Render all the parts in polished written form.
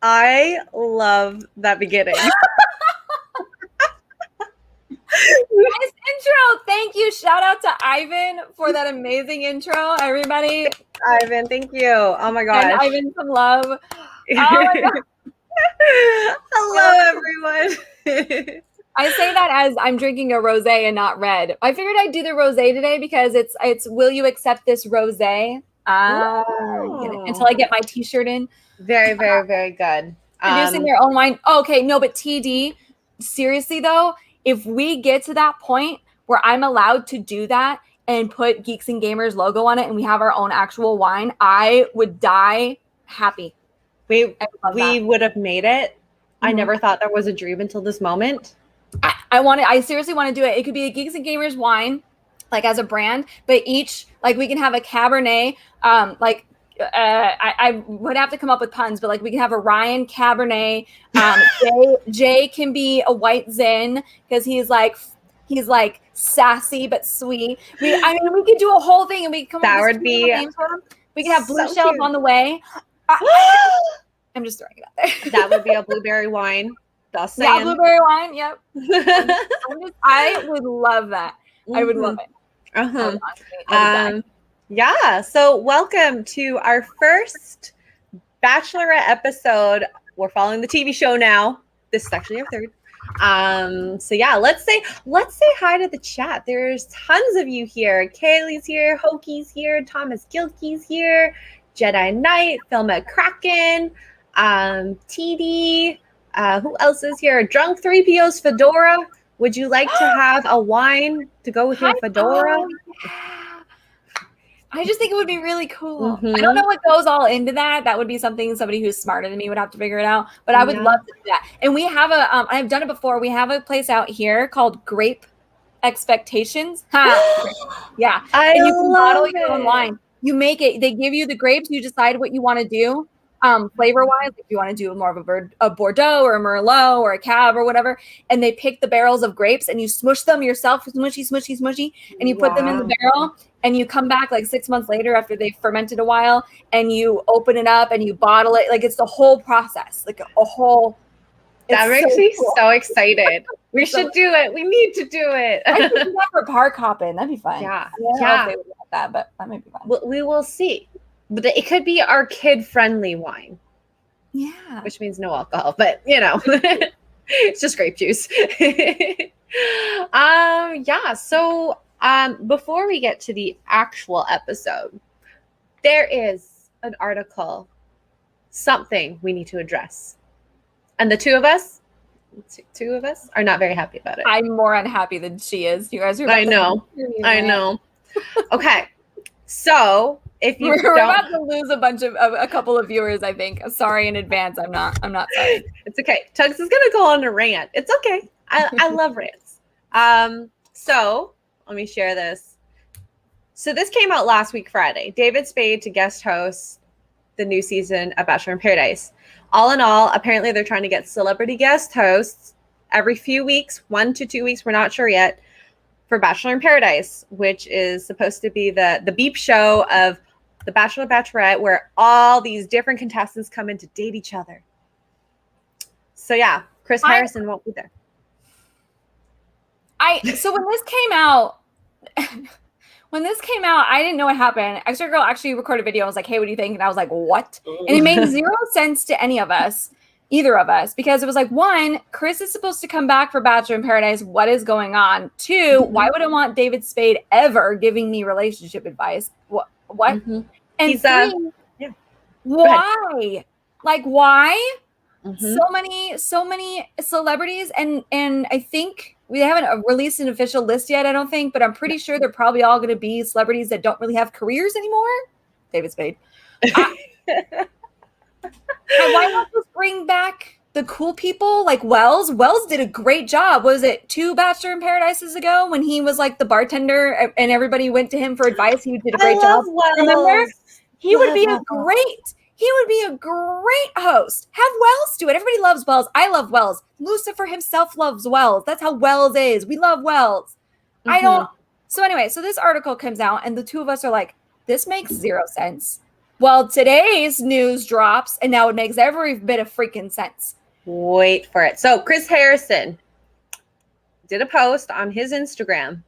I love that beginning. Nice intro. Thank you. Shout out to Ivan for that amazing intro, everybody. Ivan, thank you. Oh my gosh. And Ivan, some love. Oh my God. Hello, everyone. I say that as I'm drinking a rosé and not red. I figured I'd do the rosé today because it's will you accept this rosé? Until I get my t-shirt in. Very, very, very good. Producing their own wine. Oh, okay, no, but TD, seriously though, if we get to that point where I'm allowed to do that and put Geeks and Gamers logo on it and we have our own actual wine, I would die happy. We would have made it. Mm-hmm. I never thought that was a dream until this moment. I seriously want to do it. It could be a Geeks and Gamers wine, like as a brand, but each, like we can have a Cabernet, I would have to come up with puns, but like we can have a Ryan Cabernet. Jay can be a white Zin because he's like sassy but sweet. We could do a whole thing and we could come up with names for them. We could have Blue Shells on the way. I'm just throwing it out there. That would be a blueberry wine. Yeah, blueberry wine. Yep. I would love that. Mm-hmm. I would love it. Yeah. So welcome to our first Bachelorette episode. We're following the TV show now. This is actually our third. So yeah, let's say hi to the chat. There's tons of you here. Kaylee's here, Hoki's here, Thomas Gilkey's here, Jedi Knight, Filma Kraken, TD. Who else is here? Drunk 3PO's Fedora. Would you like to have a wine to go with your fedora? I just think it would be really cool. Mm-hmm. I don't know what goes all into that. That would be something somebody who's smarter than me would have to figure it out. But I would love to do that. And we have I've done it before. We have a place out here called Grape Expectations. Yeah. And you can bottle your own wine. You make it. They give you the grapes. You decide what you want to do. Flavor-wise, if you want to do more of a Bordeaux or a Merlot or a Cab or whatever, and they pick the barrels of grapes and you smush them yourself, smushy, and you put them in the barrel, and you come back like 6 months later after they've fermented a while, and you open it up and you bottle it. Like it's the whole process, like a whole. That makes me so excited. We should do it. We need to do it. I should do that for park hopping. That'd be fun. Yeah. I don't know if they would want that, but that might be fun. We will see. But it could be our kid-friendly wine. Yeah. Which means no alcohol, but it's just grape juice. So before we get to the actual episode, there is an article, something we need to address. And the two of us are not very happy about it. I'm more unhappy than she is. You guys are I know. Okay. So if you we're about to lose a couple of viewers, I think. Sorry in advance. I'm not sorry. It's okay. Tuggs is gonna go on a rant. It's okay. I love rants. So let me share this. So this came out last week, Friday. David Spade to guest host the new season of Bachelor in Paradise. All in all, apparently they're trying to get celebrity guest hosts every few weeks, 1 to 2 weeks, we're not sure yet, for Bachelor in Paradise, which is supposed to be the beep show of the Bachelor Bachelorette, where all these different contestants come in to date each other. So yeah, Chris Harrison won't be there. So when this came out, I didn't know what happened. Xray Girl actually recorded a video. I was like, hey, what do you think? And I was like, what? And it made zero sense to either of us, because it was like, one, Chris is supposed to come back for Bachelor in Paradise. What is going on? Two, why would I want David Spade ever giving me relationship advice? What? Mm-hmm. And he's, three, why? Like, why? Mm-hmm. So many celebrities, and I think we haven't released an official list yet, I don't think, but I'm pretty sure they're probably all going to be celebrities that don't really have careers anymore. David Spade. Why not just bring back the cool people like Wells? Wells did a great job. Was it 2 Bachelor in Paradises ago when he was like the bartender and everybody went to him for advice? He did a great job. Wells. Remember? He would be a great host. Have Wells do it. Everybody loves Wells. I love Wells. Lucifer himself loves Wells. That's how Wells is. We love Wells. Mm-hmm. So anyway, so this article comes out and the two of us are like, this makes zero sense. Well, today's news drops, and now it makes every bit of freaking sense. Wait for it. So Chris Harrison did a post on his Instagram.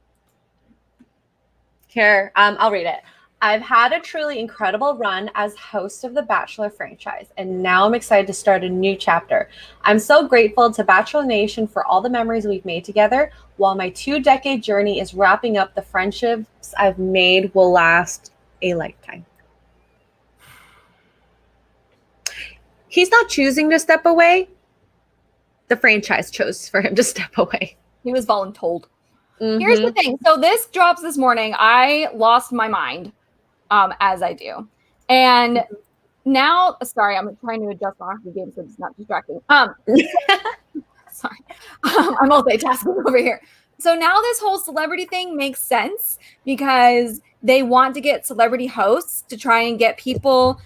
Here, I'll read it. I've had a truly incredible run as host of the Bachelor franchise, and now I'm excited to start a new chapter. I'm so grateful to Bachelor Nation for all the memories we've made together. While my 2-decade journey is wrapping up, the friendships I've made will last a lifetime. He's not choosing to step away. The franchise chose for him to step away. He was voluntold. Here's the thing. So this drops this morning. I lost my mind, as I do. And now, sorry, I'm trying to adjust my game so it's not distracting. Sorry. I'm multitasking over here. So now this whole celebrity thing makes sense because they want to get celebrity hosts to try and get people.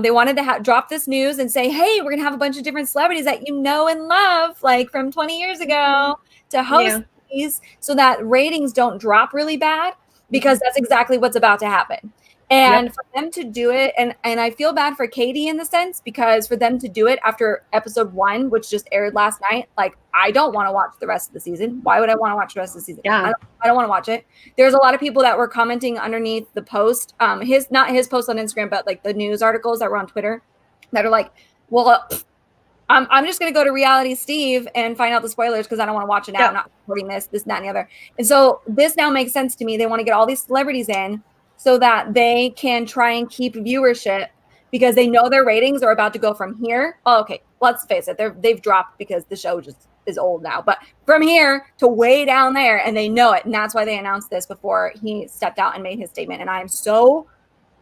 They wanted to drop this news and say, hey, we're going to have a bunch of different celebrities that you know and love, like from 20 years ago, to host these so that ratings don't drop really bad, because that's exactly what's about to happen. And for them to do it, and I feel bad for Katie in the sense, because for them to do it after episode 1, which just aired last night, like, I don't want to watch the rest of the season. Why would I want to watch the rest of the season? I don't want to watch it. There's a lot of people that were commenting underneath the post, not his post on Instagram, but like the news articles that were on Twitter that are like, well, I'm just going to go to Reality Steve and find out the spoilers because I don't want to watch it now. I'm not supporting this, that, and the other. And so this now makes sense to me. They want to get all these celebrities in so that they can try and keep viewership, because they know their ratings are about to go from here. Oh, okay, let's face it. They've dropped because the show just is old now. But from here to way down there, and they know it. And that's why they announced this before he stepped out and made his statement. And I'm so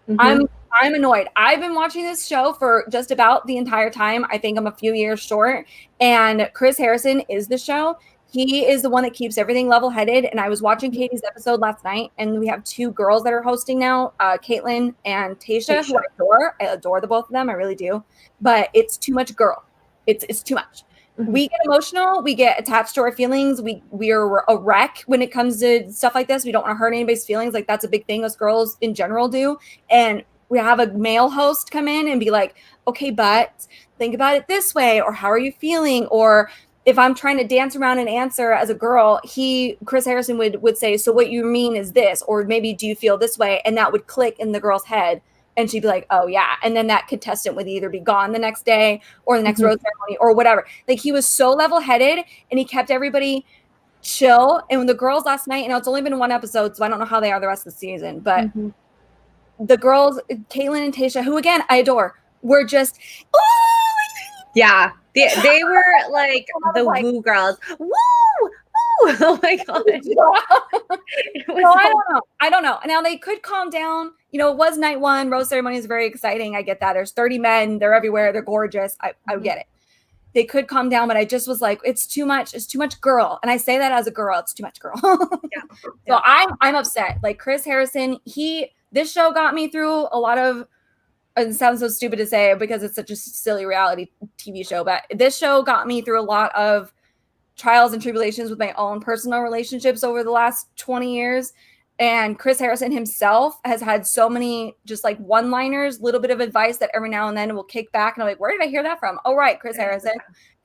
I'm annoyed. I've been watching this show for just about the entire time. I think I'm a few years short. And Chris Harrison is the show. He is the one that keeps everything level-headed. And I was watching Katie's episode last night, and we have 2 girls that are hosting now, Caitlin and Tayshia, who I adore. I adore the both of them. I really do. But it's too much girl. It's too much. We get emotional. We get attached to our feelings. We are a wreck when it comes to stuff like this. We don't want to hurt anybody's feelings. Like, that's a big thing us girls in general do. And we have a male host come in and be like, okay, but think about it this way, or how are you feeling? Or if I'm trying to dance around and answer as a girl, Chris Harrison would say, so what you mean is this, or maybe do you feel this way? And that would click in the girl's head. And she'd be like, oh, yeah. And then that contestant would either be gone the next day or the next rose ceremony or whatever. Like, he was so level-headed, and he kept everybody chill. And when the girls last night, it's only been 1 episode, so I don't know how they are the rest of the season. But the girls, Caitlin and Tayshia, who, again, I adore, were just, yeah. They were like the woo girls. Woo! Oh my god. I don't know. Now they could calm down. It was night 1. Rose ceremony is very exciting. I get that. There's 30 men. They're everywhere. They're gorgeous. I get it. They could calm down, but I just was like, it's too much. It's too much girl. And I say that as a girl. It's too much girl. So I'm upset. Like, Chris Harrison, this show got me through a lot of, it sounds so stupid to say because it's such a silly reality TV show, but this show got me through a lot of trials and tribulations with my own personal relationships over the last 20 years. And Chris Harrison himself has had so many just like one-liners, little bit of advice that every now and then will kick back. And I'm like, where did I hear that from? Oh, right, Chris Harrison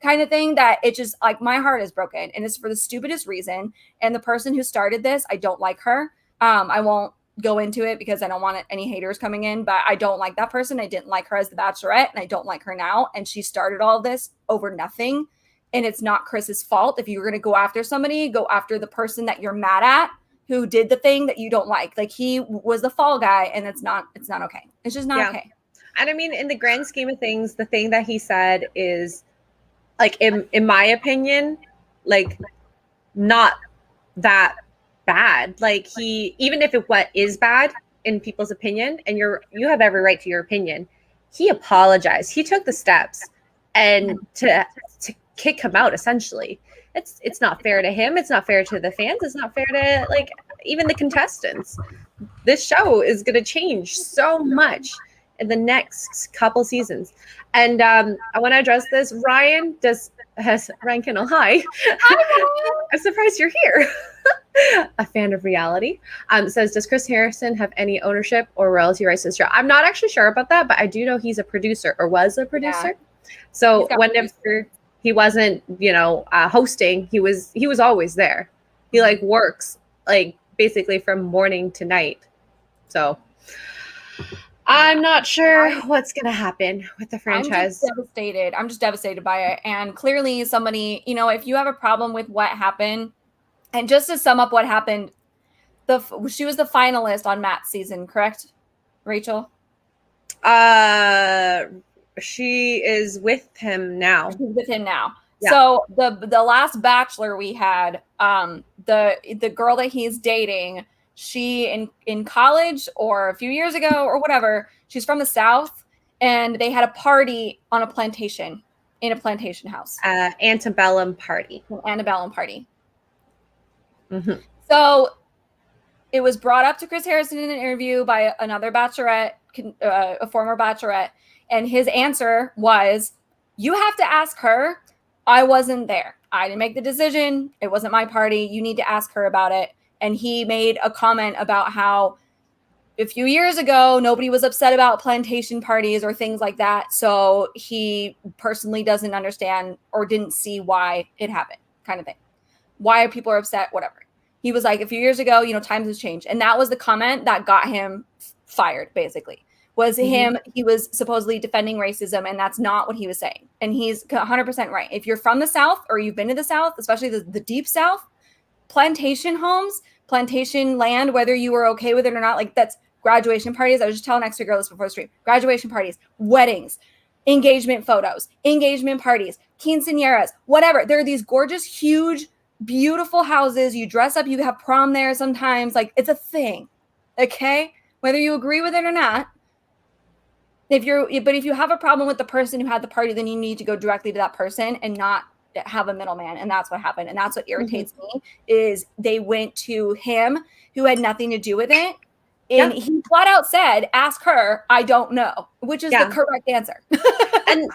kind of thing, that it just like my heart is broken. And it's for the stupidest reason. And the person who started this, I don't like her. I won't go into it because I don't want any haters coming in, but I don't like that person. I didn't like her as the Bachelorette, and I don't like her now. And she started all of this over nothing. And it's not Chris's fault. If you're going to go after somebody, go after the person that you're mad at, who did the thing that you don't like. Like, he was the fall guy, and it's not okay. It's just not okay. And I mean, in the grand scheme of things, the thing that he said is, like, in my opinion, like, not that bad. Like, even if what is bad in people's opinion, and you have every right to your opinion, he apologized. He took the steps, and to kick him out, essentially. It's not fair to him. It's not fair to the fans. It's not fair to, like, even the contestants. This show is going to change so much in the next couple seasons. And I want to address this. Ryan Kendall, hi. I'm surprised you're here. A fan of reality. Says, does Chris Harrison have any ownership or royalty rights to the show? I'm not actually sure about that, but I do know he's a producer or was a producer. Yeah. So whenever he wasn't, hosting, he was always there. He like works like basically from morning to night. So I'm not sure what's going to happen with the franchise. I'm just devastated by it. And clearly somebody, if you have a problem with what happened, and just to sum up what happened, she was the finalist on Matt's season, correct, Rachel? She is with him now. She's with him now. Yeah. So the last Bachelor we had, the girl that he's dating, she in college or a few years ago or whatever, she's from the South, and they had a party on a plantation, in a plantation house. Antebellum party. An antebellum party. Mm-hmm. So it was brought up to Chris Harrison in an interview by another Bachelorette, a former Bachelorette, and his answer was, you have to ask her. I wasn't there. I didn't make the decision. It wasn't my party. You need to ask her about it. And he made a comment about how a few years ago, nobody was upset about plantation parties or things like that. So he personally doesn't understand or didn't see why it happened, kind of thing. Why people are upset, whatever. He was like, a few years ago, times has changed. And that was the comment that got him fired, basically. Was him, he was supposedly defending racism, and that's not what he was saying. And he's 100% right. If you're from the South or you've been to the South, especially the deep South, plantation homes, plantation land, whether you were okay with it or not, like that's graduation parties. I was just telling Xray Girl this before the stream. Graduation parties, weddings, engagement photos, engagement parties, quinceañeras, whatever. There are these gorgeous, huge, beautiful houses. You dress up, you have prom there sometimes. Like, it's a thing, okay? Whether you agree with it or not. But if you have a problem with the person who had the party, then you need to go directly to that person and not have a middleman. And that's what happened. And that's what irritates me, is they went to him who had nothing to do with it. And he flat out said, ask her, I don't know, which is the correct answer. and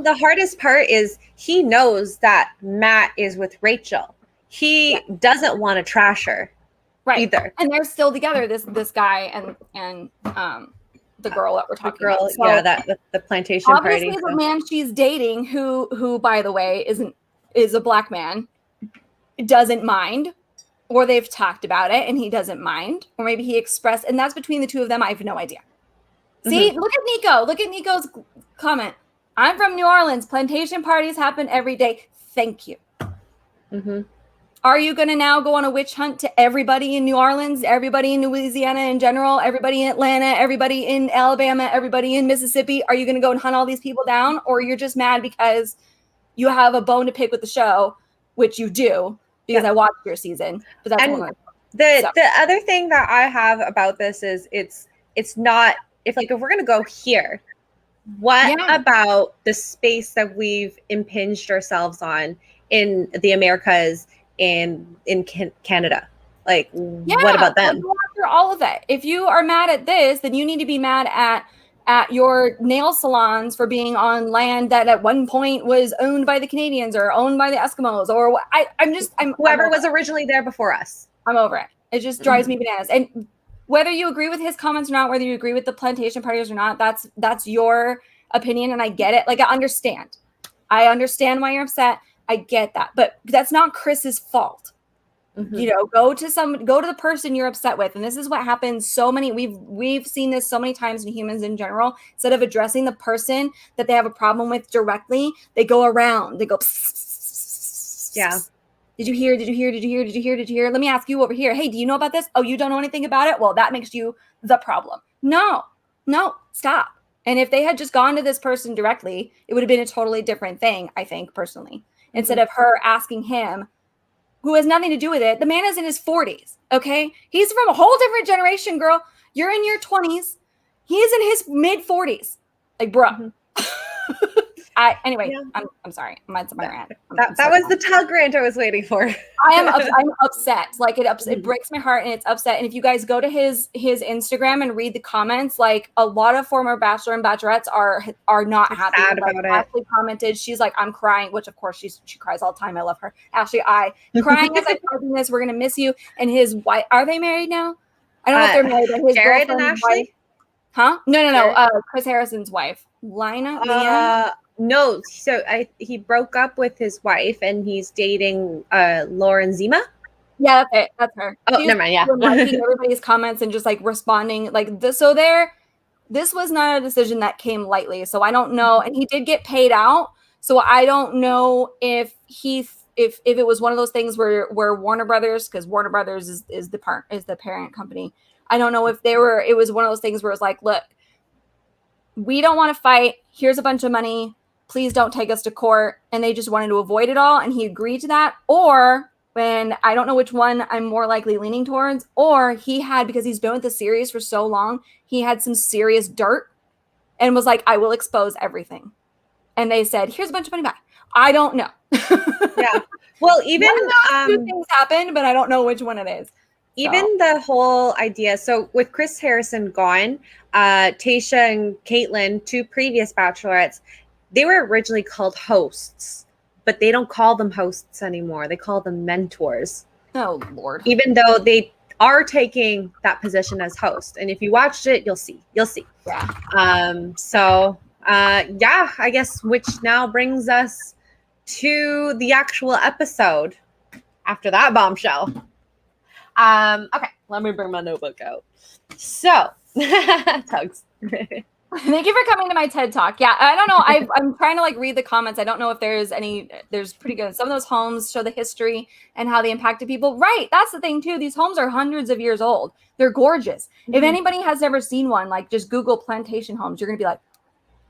the hardest part is he knows that Matt is with Rachel. He doesn't want to trash her either. And they're still together, this guy and the girl that we're talking about. So, the plantation party. Obviously, the man she's dating, who by the way is a black man, doesn't mind, or they've talked about it and he doesn't mind, or maybe he expressed, and that's between the two of them. I have no idea. See, look at Nico. Look at Nico's comment. I'm from New Orleans. Plantation parties happen every day. Thank you. Mm-hmm. Are you going to now go on a witch hunt to everybody in New Orleans, everybody in Louisiana in general, everybody in Atlanta, everybody in Alabama, everybody in Mississippi? Are you going to go and hunt all these people down? Or you're just mad because you have a bone to pick with the show, which you do, because I watched your season. But that's the other thing that I have about this is it's not, if we're going to go here, what about the space that we've impinged ourselves on in the Americas and in Canada? Like, what about them? After all of it, if you are mad at this, then you need to be mad at your nail salons for being on land that at one point was owned by the Canadians or owned by the Eskimos, or I'm whoever was originally there before us. I'm over it. It just drives me bananas. And whether you agree with his comments or not, whether you agree with the plantation parties or not, that's your opinion, and I get it. Like, I understand why you're upset. I get that, but that's not Chris's fault. Go to the person you're upset with. And this is what happens we've seen this so many times in humans in general. Instead of addressing the person that they have a problem with directly, they go around. They go, Did you hear? Did you hear? Did you hear? Did you hear? Did you hear? Let me ask you over here. Hey, do you know about this? Oh, you don't know anything about it? Well, that makes you the problem. No, stop. And if they had just gone to this person directly, it would have been a totally different thing, I think, personally. Instead of her asking him, who has nothing to do with it. The man is in his 40s, okay? He's from a whole different generation, girl. You're in your 20s. He is in his mid-40s. Like, bro. Anyway, Yeah. I'm sorry. That's my rant. That was the Tug rant I was waiting for. I'm upset. Like it breaks my heart and it's upset. And if you guys go to his Instagram and read the comments, like a lot of former Bachelor and Bachelorettes are not happy. Sad about it. Ashley commented, she's like, I'm crying, which of course she cries all the time. I love her. Ashley, crying as I'm typing this. We're gonna miss you. And his wife, are they married now? I don't know if they're married, but his Jared and Ashley. Wife, huh? No. Chris Harrison's wife, Leanne. No, so he broke up with his wife and he's dating Lauren Zima. Yeah, that's it. That's her. Oh, never mind. Yeah, liking everybody's comments and just like responding like this. So this was not a decision that came lightly. So I don't know. And he did get paid out. So I don't know if it was one of those things where Warner Brothers, because Warner Brothers is the parent company. I don't know if it was one of those things where it's like, look, we don't want to fight. Here's a bunch of money. Please don't take us to court. And they just wanted to avoid it all. And he agreed to that. Or when I don't know which one I'm more likely leaning towards, or he had, because he's been with the series for so long, he had some serious dirt and was like, I will expose everything. And they said, here's a bunch of money back. I don't know. Yeah. Well, even two things happened, but I don't know which one it is. Even the whole idea. So with Chris Harrison gone, Tayshia and Caitlyn, two previous Bachelorettes, they were originally called hosts, but they don't call them hosts anymore. They call them mentors. Oh, Lord. Even though they are taking that position as host. And if you watched it, you'll see. Yeah. I guess, which now brings us to the actual episode after that bombshell. Okay, let me bring my notebook out. So, Tuggs. Thank you for coming to my TED Talk. Yeah, I don't know. I'm trying to like read the comments. I don't know if there's pretty good. Some of those homes show the history and how they impacted people. Right. That's the thing too. These homes are hundreds of years old. They're gorgeous. Mm-hmm. If anybody has never seen one, like just Google plantation homes, you're going to be like,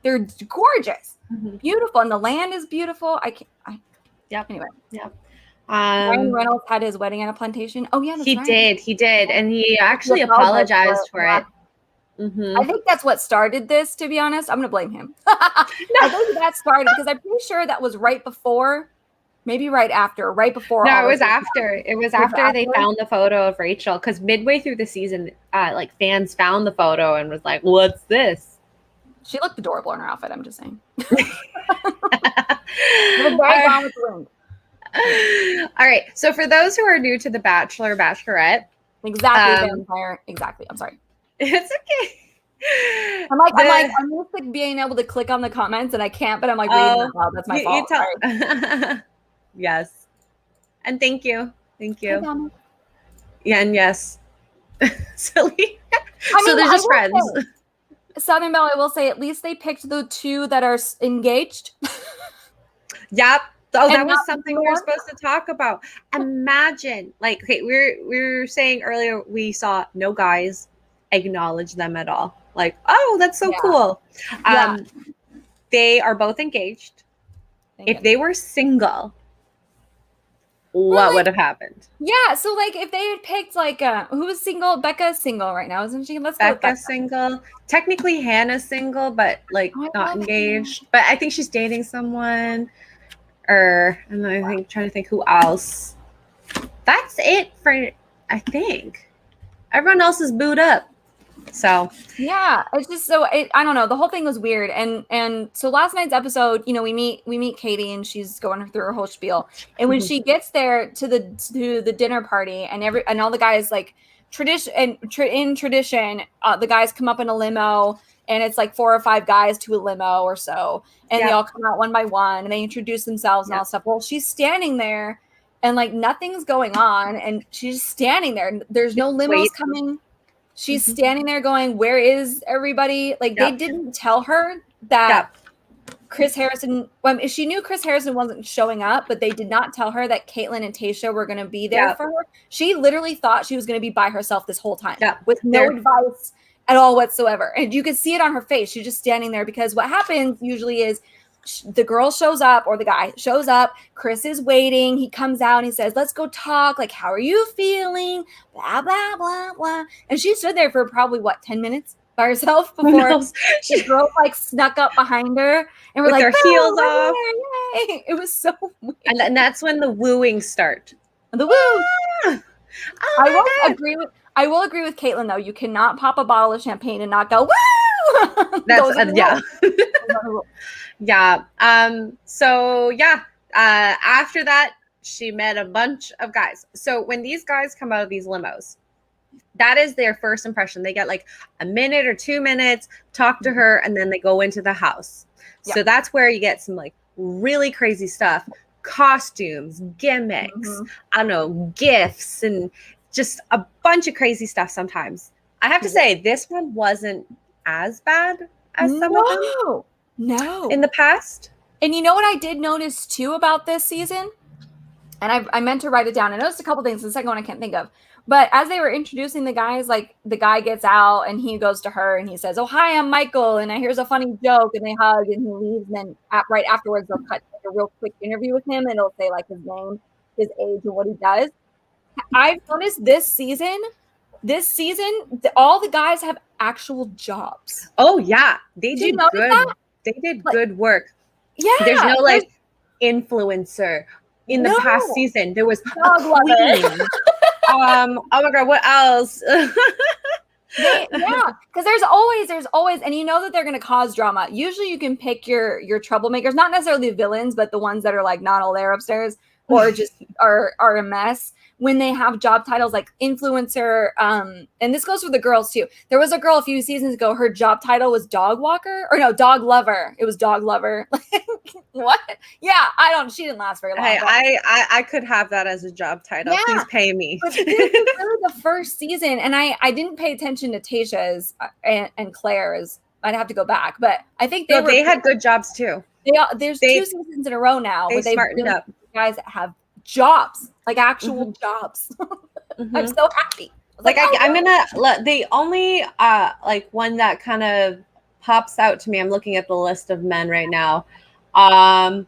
they're gorgeous, beautiful. And the land is beautiful. Anyway. Yep. Ryan Reynolds had his wedding at a plantation. Oh yeah. He did. And he actually apologized for it. I think that's what started this, to be honest. I'm going to blame him. I think that started because I'm pretty sure that was right before, maybe right before. No, it was after. It was after they found the photo of Rachel, because midway through the season, like fans found the photo and was like, what's this? She looked adorable in her outfit, I'm just saying. All right. So for those who are new to The Bachelor, Bachelorette. Exactly, vampire. Exactly. I'm sorry. It's okay. I'm used to being able to click on the comments and I can't, but I'm like reading them out. That's my fault. Yes. And thank you. Hey, yeah, and yes. Silly. So they're just friends. Southern Belle, I will say, at least they picked the two that are engaged. Yep. Oh, that was something we were supposed to talk about. Imagine, like, okay, we were saying earlier we saw no guys acknowledge them at all. Like, oh, that's so cool. They are both engaged. If they were single, what would have happened? Yeah, so like if they had picked like who's single? Becca's single right now, isn't she? Let's go with Becca. Single. Technically Hannah's single, but like not engaged. Hannah. But I think she's dating someone. And I think trying to think who else. That's it for, I think. Everyone else is booed up. So yeah, it's just I don't know. The whole thing was weird, and so last night's episode, you know, we meet Katie, and she's going through her whole spiel. And when she gets there to the dinner party, and all the guys like tradition, the guys come up in a limo, and it's like 4 or 5 guys to a limo or so, and they all come out one by one, and they introduce themselves and all that stuff. Well, she's standing there, and like nothing's going on, and she's standing there. There's no limos coming. She's standing there going, where is everybody? Like, they didn't tell her that Chris Harrison, she knew Chris Harrison wasn't showing up, but they did not tell her that Caitlyn and Tayshia were going to be there for her. She literally thought she was going to be by herself this whole time with no advice at all whatsoever. And you could see it on her face. She's just standing there because what happens usually is the girl shows up or the guy shows up. Chris is waiting. He comes out and he says, let's go talk. Like, how are you feeling? Blah, blah, blah, blah. And she stood there for probably 10 minutes? by herself before the girl like snuck up behind her and we're with like their heels off. Yay. It was so weird. And that's when the wooing start. The woo. Oh I will agree with Caitlin though. You cannot pop a bottle of champagne and not go woo. That's yeah. Yeah. So yeah. After that, she met a bunch of guys. So when these guys come out of these limos, that is their first impression. They get like a minute or 2 minutes, talk to her, and then they go into the house. Yep. So that's where you get some like really crazy stuff, costumes, gimmicks, I don't know, gifts, and just a bunch of crazy stuff sometimes. I have to say, this one wasn't as bad as some of them. No. In the past. And you know what I did notice too about this season? And I meant to write it down. I noticed a couple things. The second one I can't think of. But as they were introducing the guys, like the guy gets out and he goes to her and he says, "Oh, hi, I'm Michael. And here's a funny joke." And they hug and he leaves. And then right afterwards, they'll cut like a real quick interview with him and it'll say like his name, his age, and what he does. I've noticed this season, all the guys have actual jobs. Oh, yeah. They did good. That? They did like, good work. Yeah. There's no like influencer. In the past season, there was dog a queen. Oh my God, what else? Yeah, because there's always, and you know that they're going to cause drama. Usually you can pick your troublemakers, not necessarily the villains, but the ones that are like not all there upstairs or just are a mess. When they have job titles like influencer, and this goes for the girls too. There was a girl a few seasons ago, her job title was dog walker, or no, dog lover. It was dog lover. What? Yeah, she didn't last very long. Hey, I could have that as a job title. Yeah, please pay me. But this is really the first season, and I didn't pay attention to Tayshia's and Claire's. I'd have to go back, but I think they had good jobs too. There's 2 seasons in a row now where they've smartened up. Guys that have jobs, like actual jobs. I'm so happy. I'm gonna the only like one that kind of pops out to me. I'm looking at the list of men right now. The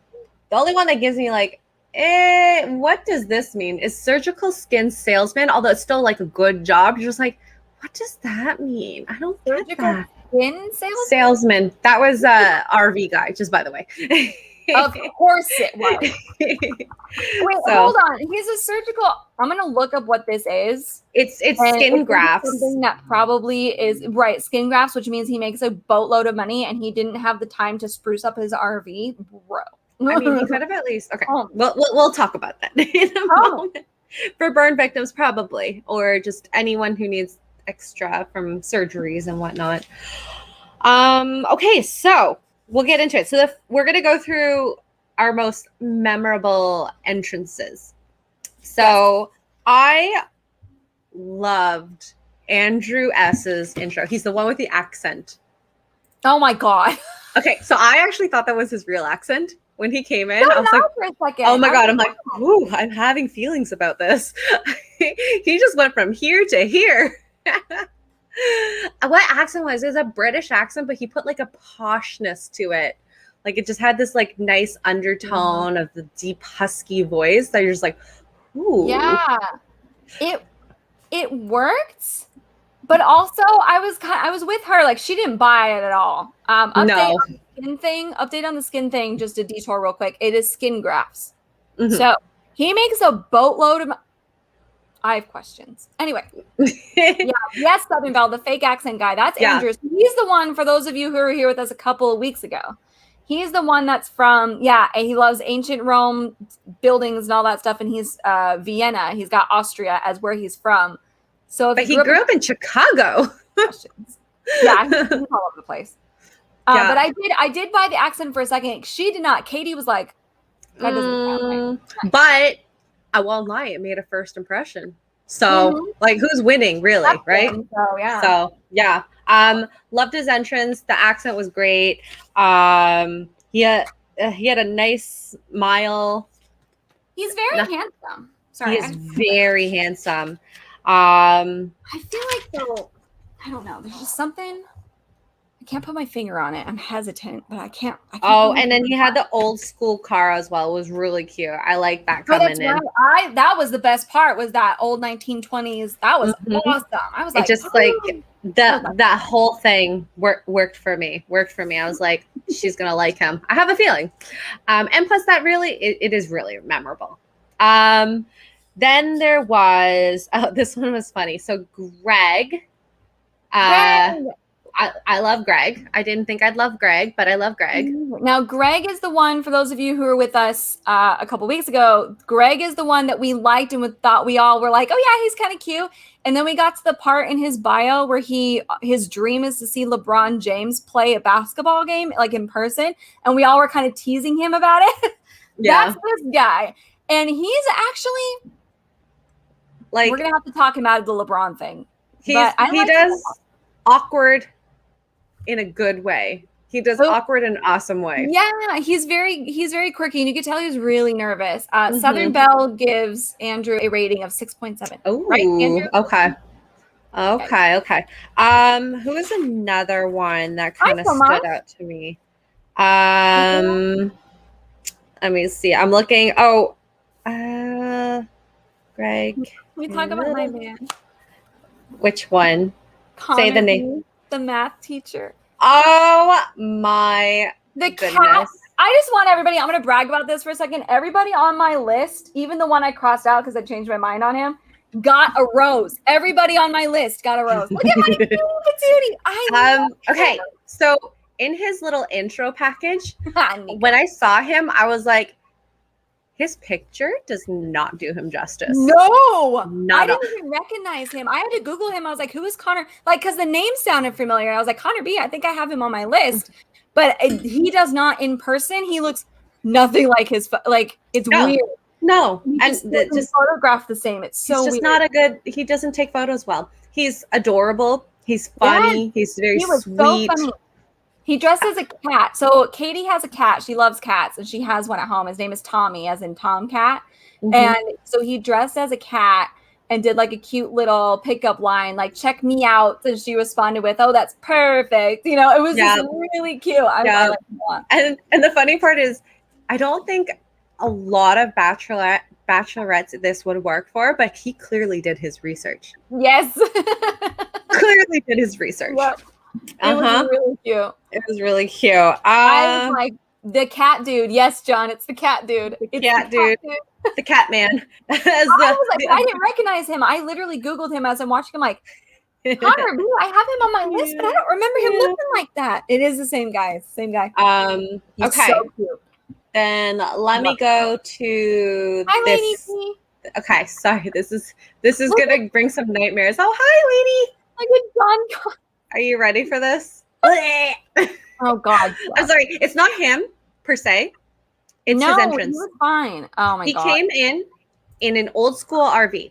only one that gives me like, what does this mean? Is surgical skin salesman, although it's still like a good job. You're just like, what does that mean? I don't get that. Skin salesman. That was RV guy, just by the way. Of course it was. Wait, hold on. He's a surgical. I'm gonna look up what this is. It's skin grafts. Something that probably is right. Skin grafts, which means he makes a boatload of money, and he didn't have the time to spruce up his RV, bro. I mean, he could have at least. Okay, we'll talk about that in a moment. For burn victims, probably, or just anyone who needs extra from surgeries and whatnot. Okay, so. We'll get into it. So we're going to go through our most memorable entrances. So I loved Andrew S's intro. He's the one with the accent. Oh my God. Okay. So I actually thought that was his real accent when he came in. I was like, for a second. Oh my God. I'm like, ooh, I'm having feelings about this. He just went from here to here. What accent was it? Was a British accent, but he put like a poshness to it. Like it just had this like nice undertone of the deep husky voice that you're just like, ooh. Yeah. It worked, but also I was with her, like she didn't buy it at all. Update on the skin thing, just a detour real quick. It is skin grafts. So he makes a boatload of I have questions. Anyway. Yes, Southern Belle, the fake accent guy. That's Andrew. He's the one, for those of you who were here with us a couple of weeks ago. He's the one that's from, he loves ancient Rome buildings and all that stuff. And he's Vienna. He's got Austria as where he's from. So, but he grew up in Chicago. Questions. Yeah, he's all over the place. But I did buy the accent for a second. She did not. Katie was like, that doesn't sound right. But I won't lie, it made a first impression. So, like, who's winning, really, that's right? So, yeah. Loved his entrance. The accent was great. He had a nice smile. He's very handsome. Sorry, he is very handsome. I feel like though, I don't know. There's just something. I can't put my finger on it. I'm hesitant, but I can't Oh, and then he had the old school car as well. It was really cute. I like that coming in. Right. That was the best part, was that old 1920s. That was awesome. I was like, just like that whole thing worked for me. I was like, she's gonna like him. I have a feeling. And plus that really it is really memorable. Then there was this one was funny. So Greg. I love Greg. I didn't think I'd love Greg, but I love Greg. Now, Greg is the one, for those of you who were with us a couple weeks ago, Greg is the one that we liked and thought we all were like, oh yeah, he's kind of cute. And then we got to the part in his bio where his dream is to see LeBron James play a basketball game, like in person. And we all were kind of teasing him about it. Yeah. That's this guy. And he's actually, like, we're going to have to talk him out of the LeBron thing. He does awkward in a good way. He does awkward in an awesome way. Yeah, he's very quirky, and you could tell he's really nervous. Southern Belle gives Andrew a rating of 6.7. Oh, right, Andrew? Okay. Who is another one that kind of stood out to me? Let me see. I'm looking. Oh, Greg. Can we talk about my man? Which one? Connor, say the name. The math teacher. Oh my goodness. Cat. I just want everybody, I'm going to brag about this for a second. Everybody on my list, even the one I crossed out because I changed my mind on him, got a rose. Everybody on my list got a rose. Look at my patootie. Okay, so in his little intro package, when I saw him, I was like, his picture does not do him justice. No, I didn't even recognize him. I had to Google him. I was like, who is Connor? Like, because the name sounded familiar. I was like, Connor B, I think I have him on my list. But he does not in person. He looks nothing like his, like, it's weird. No, and just photographed the same. It's so he's just weird. He doesn't take photos well. He's adorable. He's funny. Yeah. He's very sweet. So funny. He dressed as a cat. So Katie has a cat. She loves cats, and she has one at home. His name is Tommy, as in Tomcat. And so he dressed as a cat and did like a cute little pickup line, like, check me out. And she responded with, oh, that's perfect. You know, it was just really cute. I like him a lot. And the funny part is, I don't think a lot of bachelorettes this would work for, but he clearly did his research. Yes. Clearly did his research. Yep. It was really cute. It was really cute. I was like, the cat dude. Yes, John, it's the cat dude. The cat dude. The cat man. I was like, I didn't recognize him. I literally Googled him as I'm watching him, like, Connor B, I have him on my list, but I don't remember him looking like that. It is the same guy. It's the same guy. He's okay. So cute. Then let me go to hi, this. Lady. Okay, sorry. This is gonna bring some nightmares. Oh, hi, lady. Look at John. Are you ready for this? Oh God. I'm sorry. It's not him per se. It's his entrance. He was fine. Oh my God. He came in an old school RV,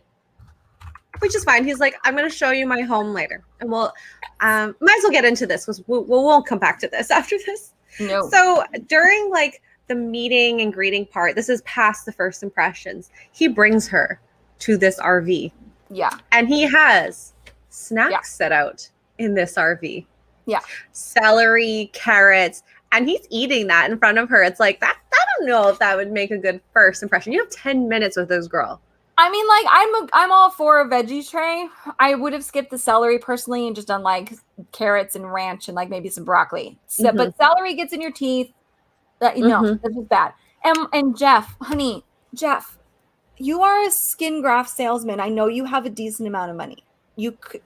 which is fine. He's like, I'm going to show you my home later, and we'll might as well get into this because we won't come back to this after this. No. So during like the meeting and greeting part, this is past the first impressions. He brings her to this RV. Yeah. And he has snacks set out in this RV. Yeah. Celery, carrots, and he's eating that in front of her. It's like, that, I don't know if that would make a good first impression. You have 10 minutes with this girl. I mean, like, I'm all for a veggie tray. I would have skipped the celery personally and just done like carrots and ranch and like maybe some broccoli. So, but celery gets in your teeth. No, that's just bad. And Jeff, honey, you are a skin graft salesman. I know you have a decent amount of money. You could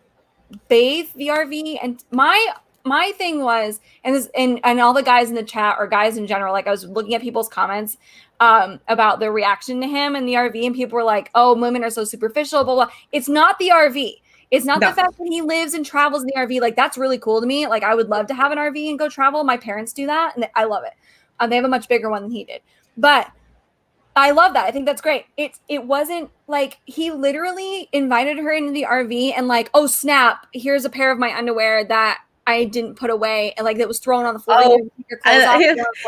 bathe the RV. And my thing was, and all the guys in the chat, or guys in general, like, I was looking at people's comments about their reaction to him in the RV, and people were like, oh, women are so superficial, blah, blah. It's not the RV. It's not the fact that he lives and travels in the RV. Like, that's really cool to me. Like, I would love to have an RV and go travel. My parents do that, and I love it. They have a much bigger one than he did. But I love that. I think that's great. It wasn't like he literally invited her into the RV and like, oh, snap, here's a pair of my underwear that I didn't put away, and like that was thrown on the floor. Oh,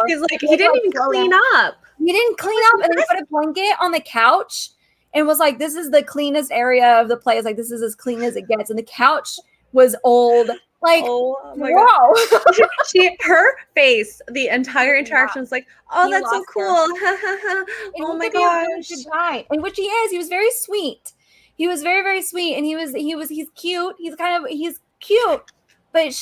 he's like, he didn't even clean up. He didn't clean up, and then put a blanket on the couch and was like, this is the cleanest area of the place. Like, this is as clean as it gets. And the couch was old Like, oh my whoa. God. Her face, the entire interaction was like, oh, He that's so lost cool. And Oh he my could be a really gosh. good guy, and which he is. He was very sweet. He was very, very sweet, and he's cute. He's cute, but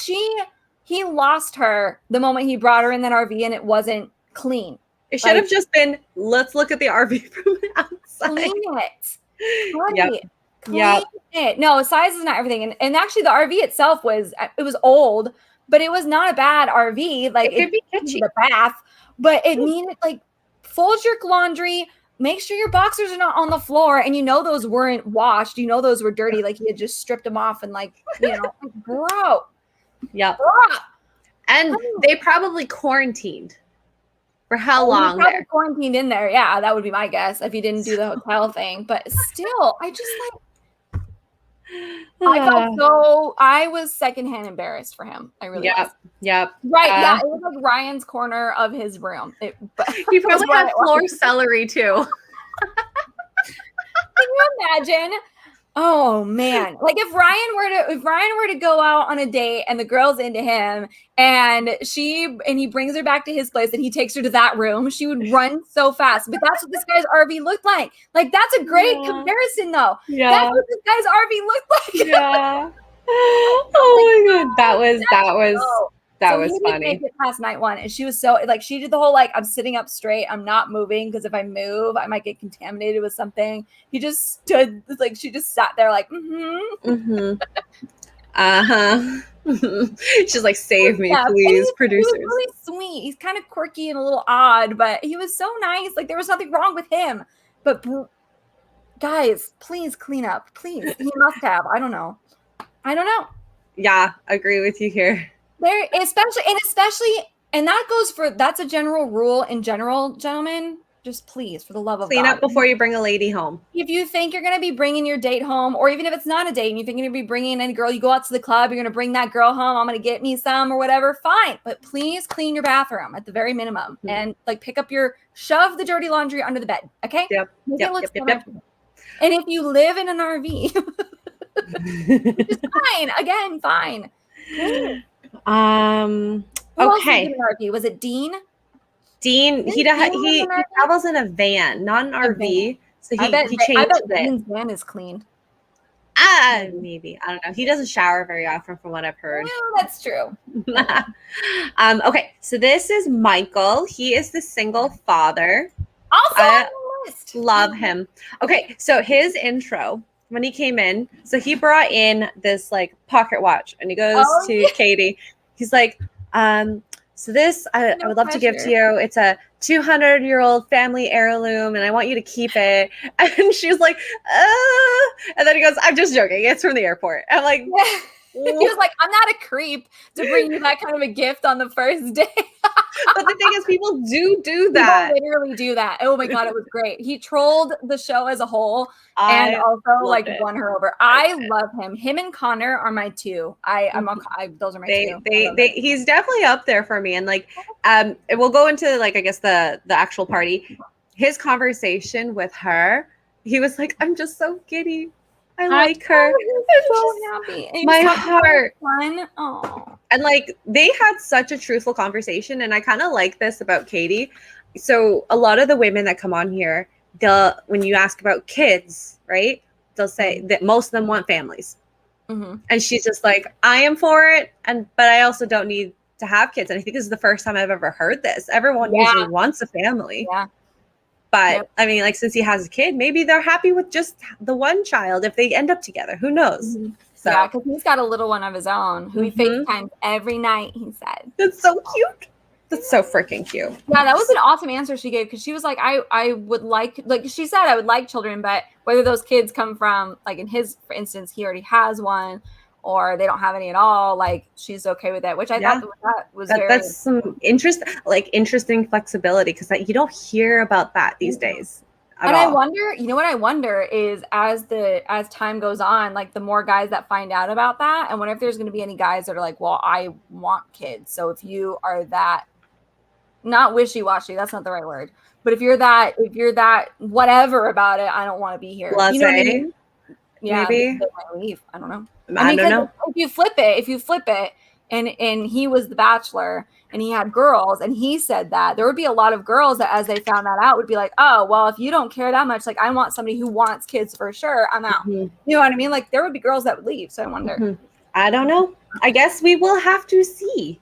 he lost her the moment he brought her in that RV, and it wasn't clean. It should have just been, let's look at the RV from outside. Clean it. Yep. Clean it. No, size is not everything. And actually the RV itself was old, but it was not a bad RV. Like it could be kitschy. The bath, but it needed like fold your laundry, make sure your boxers are not on the floor, and those weren't washed. Those were dirty. Like he had just stripped them off and bro. Yep. And they probably quarantined. For how long? Probably quarantined in there. Yeah, that would be my guess if you didn't do the hotel thing. But still, I just I was secondhand embarrassed for him. I really was. Yep. Right. Yeah. It was like Ryan's corner of his room. He probably had floor celery too. Can you imagine? Oh man. Like if Ryan were to go out on a date and the girl's into him and he brings her back to his place and he takes her to that room, she would run so fast. But that's what this guy's RV looked like. Like that's a great comparison though. Yeah. That's what this guy's RV looked like. Yeah. Oh my God. That was funny. Make it past night one, and she was so like she did the whole like I'm sitting up straight, I'm not moving because if I move, I might get contaminated with something. He just stood like she just sat there like She's like, save me, please, producers. He was really sweet. He's kind of quirky and a little odd, but he was so nice. Like there was nothing wrong with him. But guys, please clean up, please. He must have. I don't know. Yeah, agree with you here. There, especially, and that's a general rule in general, gentlemen. Just please, for the love of God, clean up before you bring a lady home. If you think you're going to be bringing your date home, or even if it's not a date and you think you're going to be bringing any girl, you go out to the club, you're going to bring that girl home, I'm going to get me some or whatever, fine. But please clean your bathroom at the very minimum and like shove the dirty laundry under the bed. Okay. Yep. And if you live in an RV, it's fine. Again, fine. Okay. Was it Dean? Dean, he travels in a van, not an RV. So he changed it. Dean's van is clean. Maybe. I don't know. He doesn't shower very often from what I've heard. Well, that's true. Okay, so this is Michael. He is the single father. Also on the list. Love him. Okay, so his intro when he came in, so he brought in this like pocket watch and he goes to Katie. He's like, so this I would love to give to you. It's a 200-year-old family heirloom and I want you to keep it. And she's like, and then he goes, I'm just joking. It's from the airport. I'm like, he was like, I'm not a creep to bring you that kind of a gift on the first day. But the thing is, people do that. People literally do that. Oh my God, it was great. He trolled the show as a whole and also like won her over. I love him. Him and Connor are my two. Those are my two. He's definitely up there for me. And like, we'll go into like, I guess the actual party. His conversation with her, he was like, I'm just so giddy. I like her. So happy. And my heart. Fun. Oh. And like they had such a truthful conversation, and I kind of like this about Katie. So a lot of the women that come on here, when you ask about kids, right? They'll say that most of them want families, and she's just like, I am for it, but I also don't need to have kids. And I think this is the first time I've ever heard this. Everyone usually wants a family. Yeah. But I mean, like, since he has a kid, maybe they're happy with just the one child if they end up together. Who knows? So, yeah, because he's got a little one of his own who he FaceTimes every night, he said. That's so cute. That's so freaking cute. Yeah, that was an awesome answer she gave because she was like, I would like she said, I would like children, but whether those kids come from, like in his, for instance, he already has one or they don't have any at all, like she's okay with it, which I thought that was that's some interesting flexibility because you don't hear about that these days. I wonder, you know what I wonder is as time goes on, like the more guys that find out about that, and wonder if there's going to be any guys that are like, well, I want kids. So if you are that, not wishy-washy, that's not the right word, but if you're that whatever about it, I don't want to be here. You know what I mean? Yeah, maybe. they might leave. I don't know. I don't know. If you flip it, and he was the bachelor and he had girls and he said that, there would be a lot of girls that as they found that out would be like, oh, well, if you don't care that much, like I want somebody who wants kids for sure, I'm out. You know what I mean? Like there would be girls that would leave. So I wonder. I don't know. I guess we will have to see.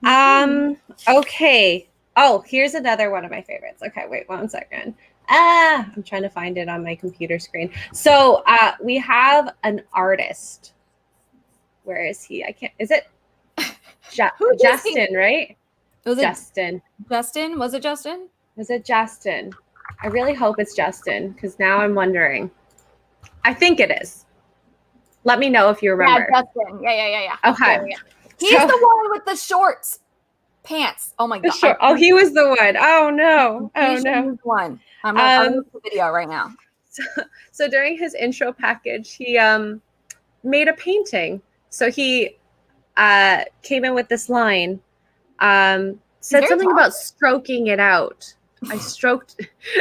Okay. Oh, here's another one of my favorites. Okay, wait 1 second. I'm trying to find it on my computer screen. So we have an artist. Where is he? I can't. Is it Justin? Right? Was it Justin? Justin? Was it Justin? Was it Justin? I really hope it's Justin because now I'm wondering. I think it is. Let me know if you remember. Yeah, Justin. Yeah. Okay. Yeah. He's the one with the shorts pants. Oh my god. Sure. Oh, he was the one. Oh no. Oh He's no. the one. I'm looking at the video right now. So during his intro package, he made a painting. So he came in with this line, said something about stroking it out. I stroked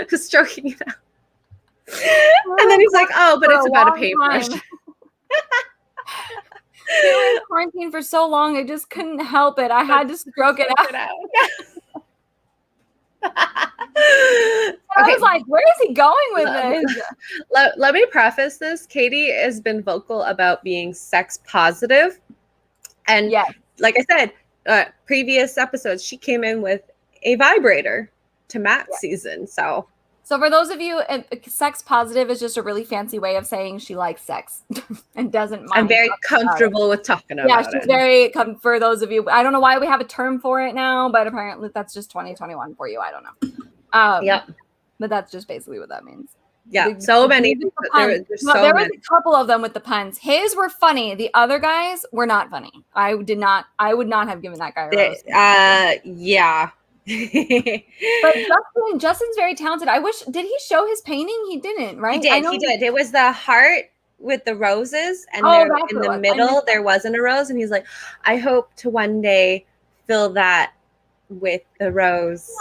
stroking it out. And then he's like, oh, but it's about a paintbrush. We were in quarantine for so long, I just couldn't help it. I had to stroke it out. I was like, where is he going with this? Let me preface this. Katie has been vocal about being sex positive. And like I said, previous episodes, she came in with a vibrator to Matt's season. So for those of you, sex positive is just a really fancy way of saying she likes sex and doesn't mind. I'm very comfortable with talking about it. Yeah, she's very for those of you. I don't know why we have a term for it now, but apparently that's just 2021 for you. I don't know. Yep. But that's just basically what that means. Yeah, so many. There was a couple of them with the puns. His were funny. The other guys were not funny. I would not have given that guy a rose. Yeah. But Justin's very talented. I wish, did he show his painting? He didn't, right? He did. It was the heart with the roses, and in the middle there wasn't a rose, and he's like, I hope to one day fill that with the rose.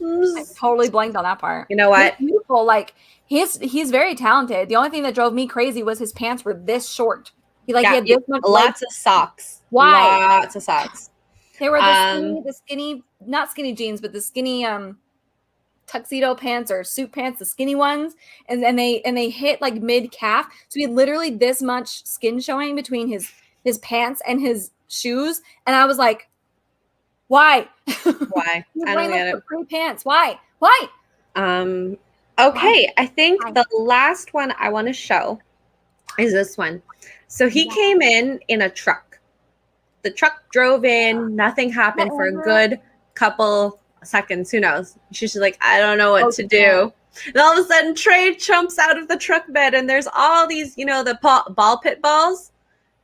I totally blanked on that part. You know what? He's beautiful. Like he's very talented. The only thing that drove me crazy was his pants were this short. He had this much lots of socks. Why? Lots of socks. They were the skinny, not skinny jeans, but the skinny tuxedo pants or suit pants, the skinny ones, and then they hit like mid calf. So he had literally this much skin showing between his pants and his shoes, and I was like, why? Why? I don't get it. Pretty pants. Why? Okay, I think the last one I want to show is this one. So he came in a truck. The truck drove in. Nothing happened for a good couple seconds. Who knows? She's just like, I don't know what to do. And all of a sudden, Trey jumps out of the truck bed, and there's all these, the ball pit balls,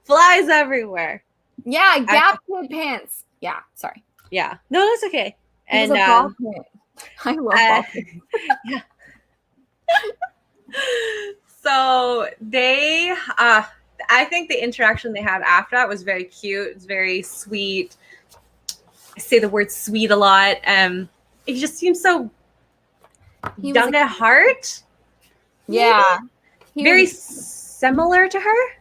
flies everywhere. Yeah, Gap Kid pants. Yeah, sorry. Yeah, no, that's okay. And ball pit. I love ball pit. Yeah. So they, I think the interaction they had after that was very cute. It's very sweet. I say the word sweet a lot. It just seems so young at heart. Yeah. Very similar to her.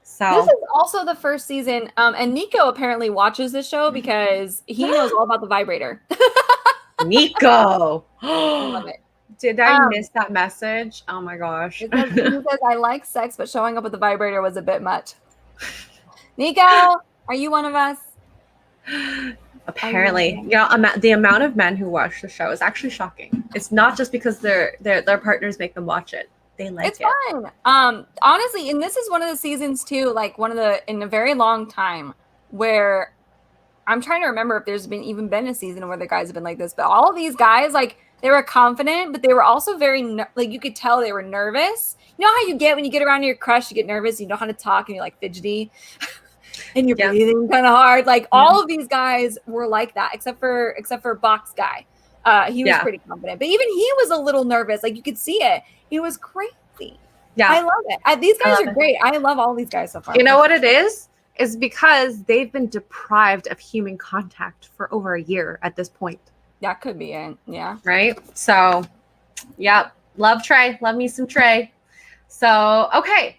So this is also the first season. And Nico apparently watches this show because he knows all about the vibrator. Nico. I love it. Did I miss that message? Oh my gosh. He says, I like sex, but showing up with the vibrator was a bit much. Nico, are you one of us? Apparently. The amount of men who watch the show is actually shocking. It's not just because their partners make them watch it. They like it. It's fun. Honestly, and this is one of the seasons too, like in a very long time where I'm trying to remember if there's been a season where the guys have been like this, but all of these guys, like, they were confident, but they were also very, you could tell they were nervous. You know how you get when you get around your crush, you get nervous, you know how to talk, and you're like fidgety, and you're breathing kind of hard. Like all of these guys were like that, except for Box Guy. He was pretty confident, but even he was a little nervous. Like you could see it. It was crazy. Yeah, I love it. These guys are great. I love all these guys so far. You know what it is? Is because they've been deprived of human contact for over a year at this point. That could be it. Yeah. Right. So, yep. Love Trey. Love me some Trey. So, okay.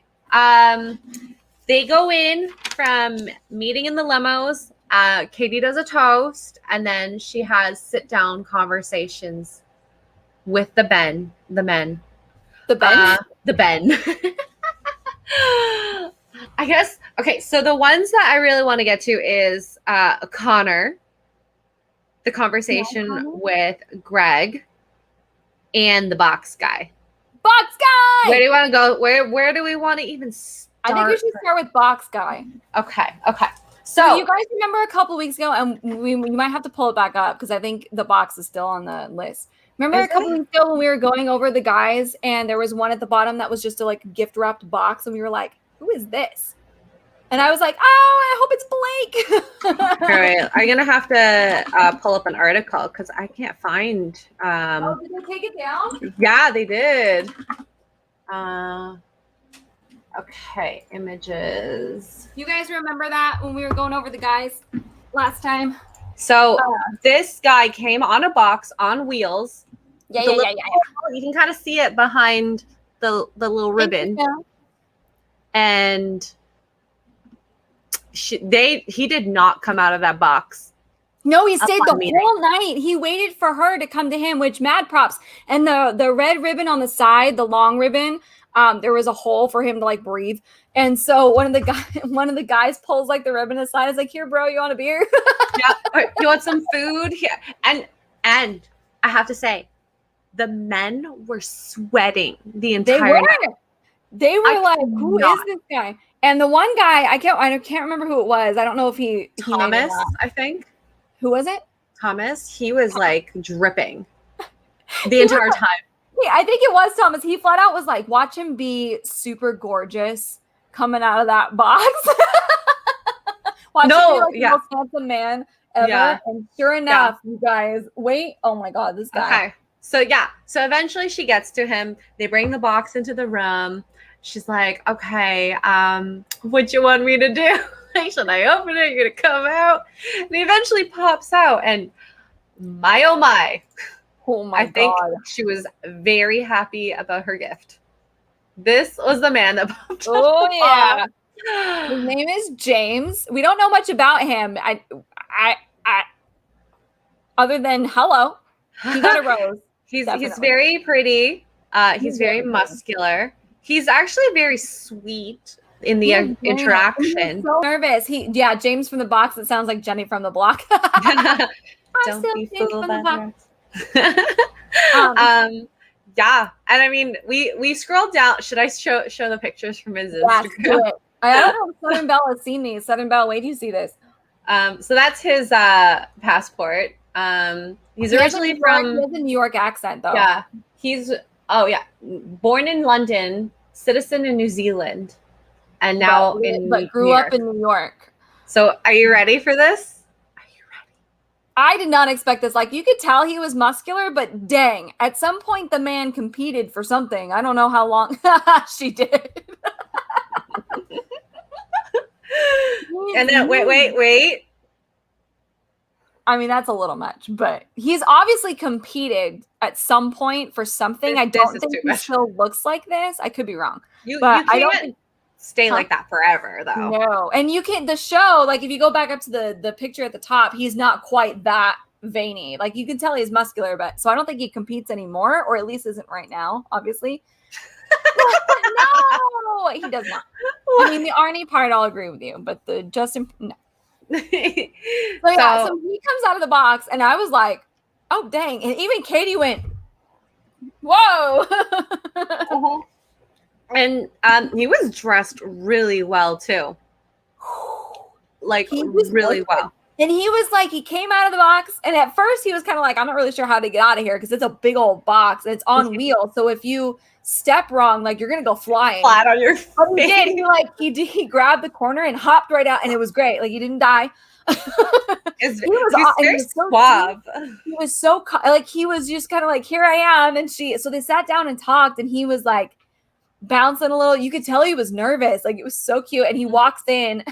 They go in from meeting in the limos. Katie does a toast, and then she has sit-down conversations with the men. The Ben? The Ben. I guess, okay, so the ones that I really want to get to is Connor, the conversation with Greg, and the box guy. Box guy! Where do you want to go? Where do we want to even start? I think we should start with box guy. Okay. So you guys remember a couple weeks ago, and we might have to pull it back up because I think the box is still on the list. Remember a couple weeks ago when we were going over the guys, and there was one at the bottom that was just a gift wrapped box, and we were like, "Who is this?" And I was like, "Oh, I hope it's Blake." All right, I'm gonna have to pull up an article because I can't find. Oh, did they take it down? Yeah, they did. Okay, images. You guys remember that when we were going over the guys last time? So this guy came on a box on wheels. Yeah. You can kind of see it behind the little ribbon. And he did not come out of that box. No, he stayed the whole night. He waited for her to come to him, which mad props. And the red ribbon on the side, the long ribbon, there was a hole for him to breathe. And so one of the guys pulls the ribbon aside. It's like, "Here, bro, you want a beer?" Yeah. You want some food? Yeah. And I have to say, the men were sweating the entire night. They were like, "Who is this guy?" And the one guy, I can't remember who it was. I don't know if he Thomas, I think. Who was it? Thomas. He was dripping the entire time. Yeah, I think it was Thomas. He flat out was like, watch him be super gorgeous coming out of that box. Watch him be the most handsome man ever. Yeah. And sure enough, you guys, wait. Oh my God, this guy. Okay. So eventually she gets to him. They bring the box into the room. She's like, "Okay, what you want me to do? Should I open it? You're gonna come out?" And he eventually pops out, and my oh my. Oh my God. I think she was very happy about her gift. This was the man that popped up. Oh yeah. His name is James. We don't know much about him. I other than hello. He got a rose. He's very pretty. He's very muscular. He's actually very sweet in the interaction. So nervous. James from the box. It sounds like Jenny from the block. Don't be fooled by the yeah, and I mean, we scrolled down. Should I show the pictures from his Instagram? Do it. I don't know if Southern Belle has seen these. Southern Belle, wait, do you see this? So that's his passport. He's originally from. He has a New York accent, though. Yeah, born in London, citizen in New Zealand, and now grew up in New York. So, are you ready for this? I did not expect this. You could tell he was muscular, but dang, at some point the man competed for something. I don't know how long she did. And then wait. I mean, that's a little much, but he's obviously competed at some point for something. I don't think he still looks like this. I could be wrong. I don't think stay like that forever, though. No, and you can the show if you go back up to the picture at the top, he's not quite that veiny. You can tell he's muscular, but so I don't think he competes anymore, or at least isn't right now. Obviously, no, he does not. I mean, the Arnie part, I'll agree with you, but the Justin, no. So he comes out of the box, and I was like, "Oh dang!" And even Katie went, "Whoa!" And he was dressed really well too. He was really well. And he was he came out of the box, and at first he was kind of I'm not really sure how to get out of here because it's a big old box and it's on wheels. So if you step wrong, you're gonna go flying flat on your face. But he did. He grabbed the corner and hopped right out, and it was great. He didn't die. He was very suave. He was so he was just kind of "Here I am," and so they sat down and talked, and he was bouncing a little. You could tell he was nervous. It was so cute. And he walks in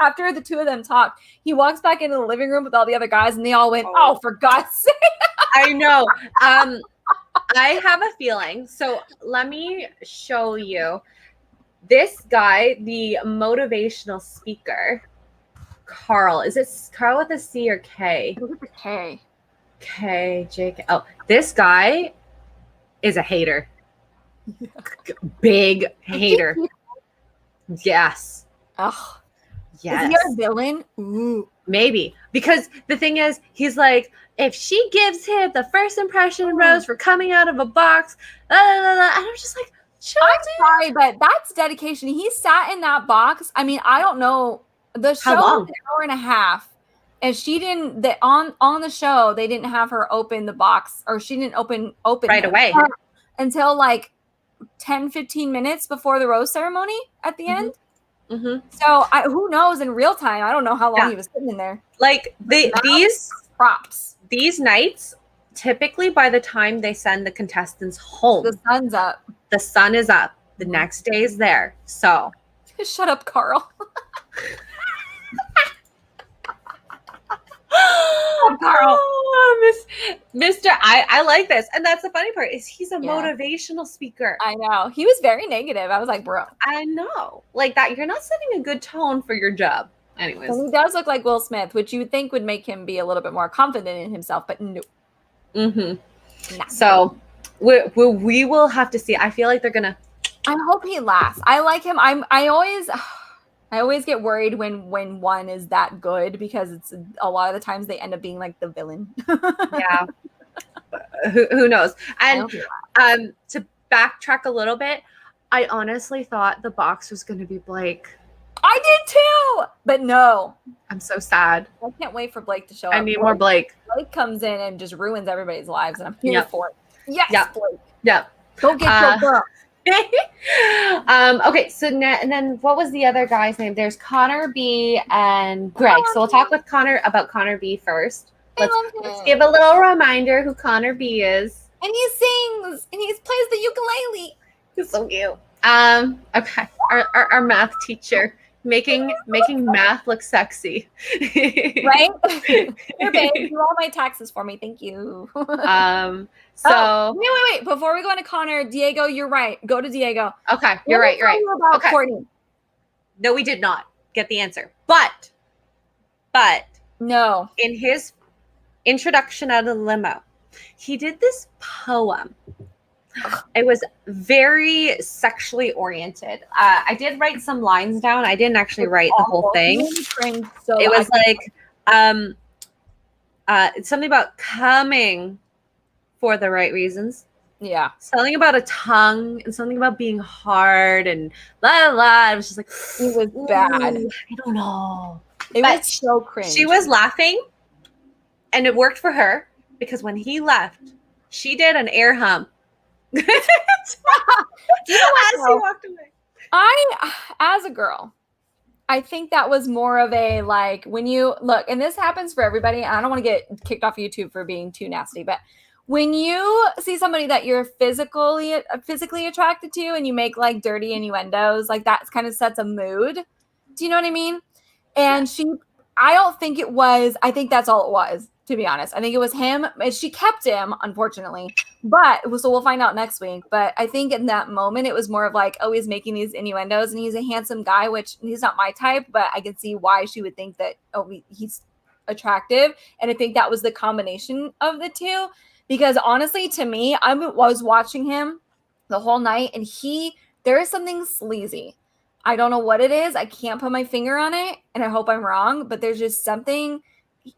after the two of them talked. He walks back into the living room with all the other guys, and they all went, "Oh, for God's sake!" I know. I have a feeling. So let me show you. This guy, the motivational speaker, Carl. Is it Carl with a C or K? K. K, J, K. Oh, this guy is a hater. Big hater. Yes. Oh, Yes. is he our villain? Ooh. Maybe. Because the thing is, he's like, if she gives him the first impression rose for coming out of a box, and I'm just like, I'm sorry, but that's dedication. He sat in that box. I mean, I don't know. The show was an hour and a half. And she didn't on the show, they didn't have her open the box, or she didn't open right away until like 10-15 minutes before the rose ceremony at the end. So who knows in real time? I don't know how long he was sitting in there. Like these props, these nights, typically by the time they send the contestants home, the sun's up. The sun is up. The next day is there. So shut up, Carl. Carl. Mr. I like this. And that's the funny part is he's a motivational speaker. I know. He was very negative. I was like, bro. I know. Like that, you're not setting a good tone for your job. Anyways. And he does look like Will Smith, which you would think would make him be a little bit more confident in himself, but no. Nah. So we will have to see. I feel like they're gonna. I hope he lasts. I like him. I always get worried when one is that good, because it's a lot of the times they end up being like the villain. Yeah. Who knows? And to backtrack a little bit, I honestly thought the box was going to be Blake. I did too, but no. I'm so sad. I can't wait for Blake to show up. I need more Blake. Blake comes in and just ruins everybody's lives, and I'm here for it. Yes, Blake. Yeah. Go get your girl. Okay, so and then what was the other guy's name? There's Connor B and Greg. So we'll talk with Connor B first. Let's give a little reminder who Connor B is. And he sings and he plays the ukulele. He's so cute. Okay, our math teacher making math look sexy. Right? Here, babe, do all my taxes for me. Thank you. So wait. Before we go into Connor, Diego, you're right. Go to Diego. Okay, you're right. About Courtney. No, we did not get the answer. But no. In his introduction out of the limo, he did this poem. It was very sexually oriented. I did write some lines down. I didn't actually write the whole thing. It was like it's something about coming for the right reasons. Yeah. Something about a tongue and something about being hard and blah, blah, blah. It was just like, it was bad. I don't know. It was so cringe. She was laughing and it worked for her because when he left, she did an air hump. You know what, as he walked away. As a girl, I think that was more of a like when you look, and this happens for everybody. I don't want to get kicked off YouTube for being too nasty, but when you see somebody that you're physically attracted to and you make like dirty innuendos, like that kind of sets a mood. Do you know what I mean? And I think that's all it was, to be honest. I think it was him. And she kept him, unfortunately. So we'll find out next week. But I think in that moment, it was more of like, oh, he's making these innuendos and he's a handsome guy, which he's not my type, but I can see why she would think that, oh, he's attractive. And I think that was the combination of the two. Because honestly, to me, I was watching him the whole night and there is something sleazy. I don't know what it is. I can't put my finger on it and I hope I'm wrong, but there's just something.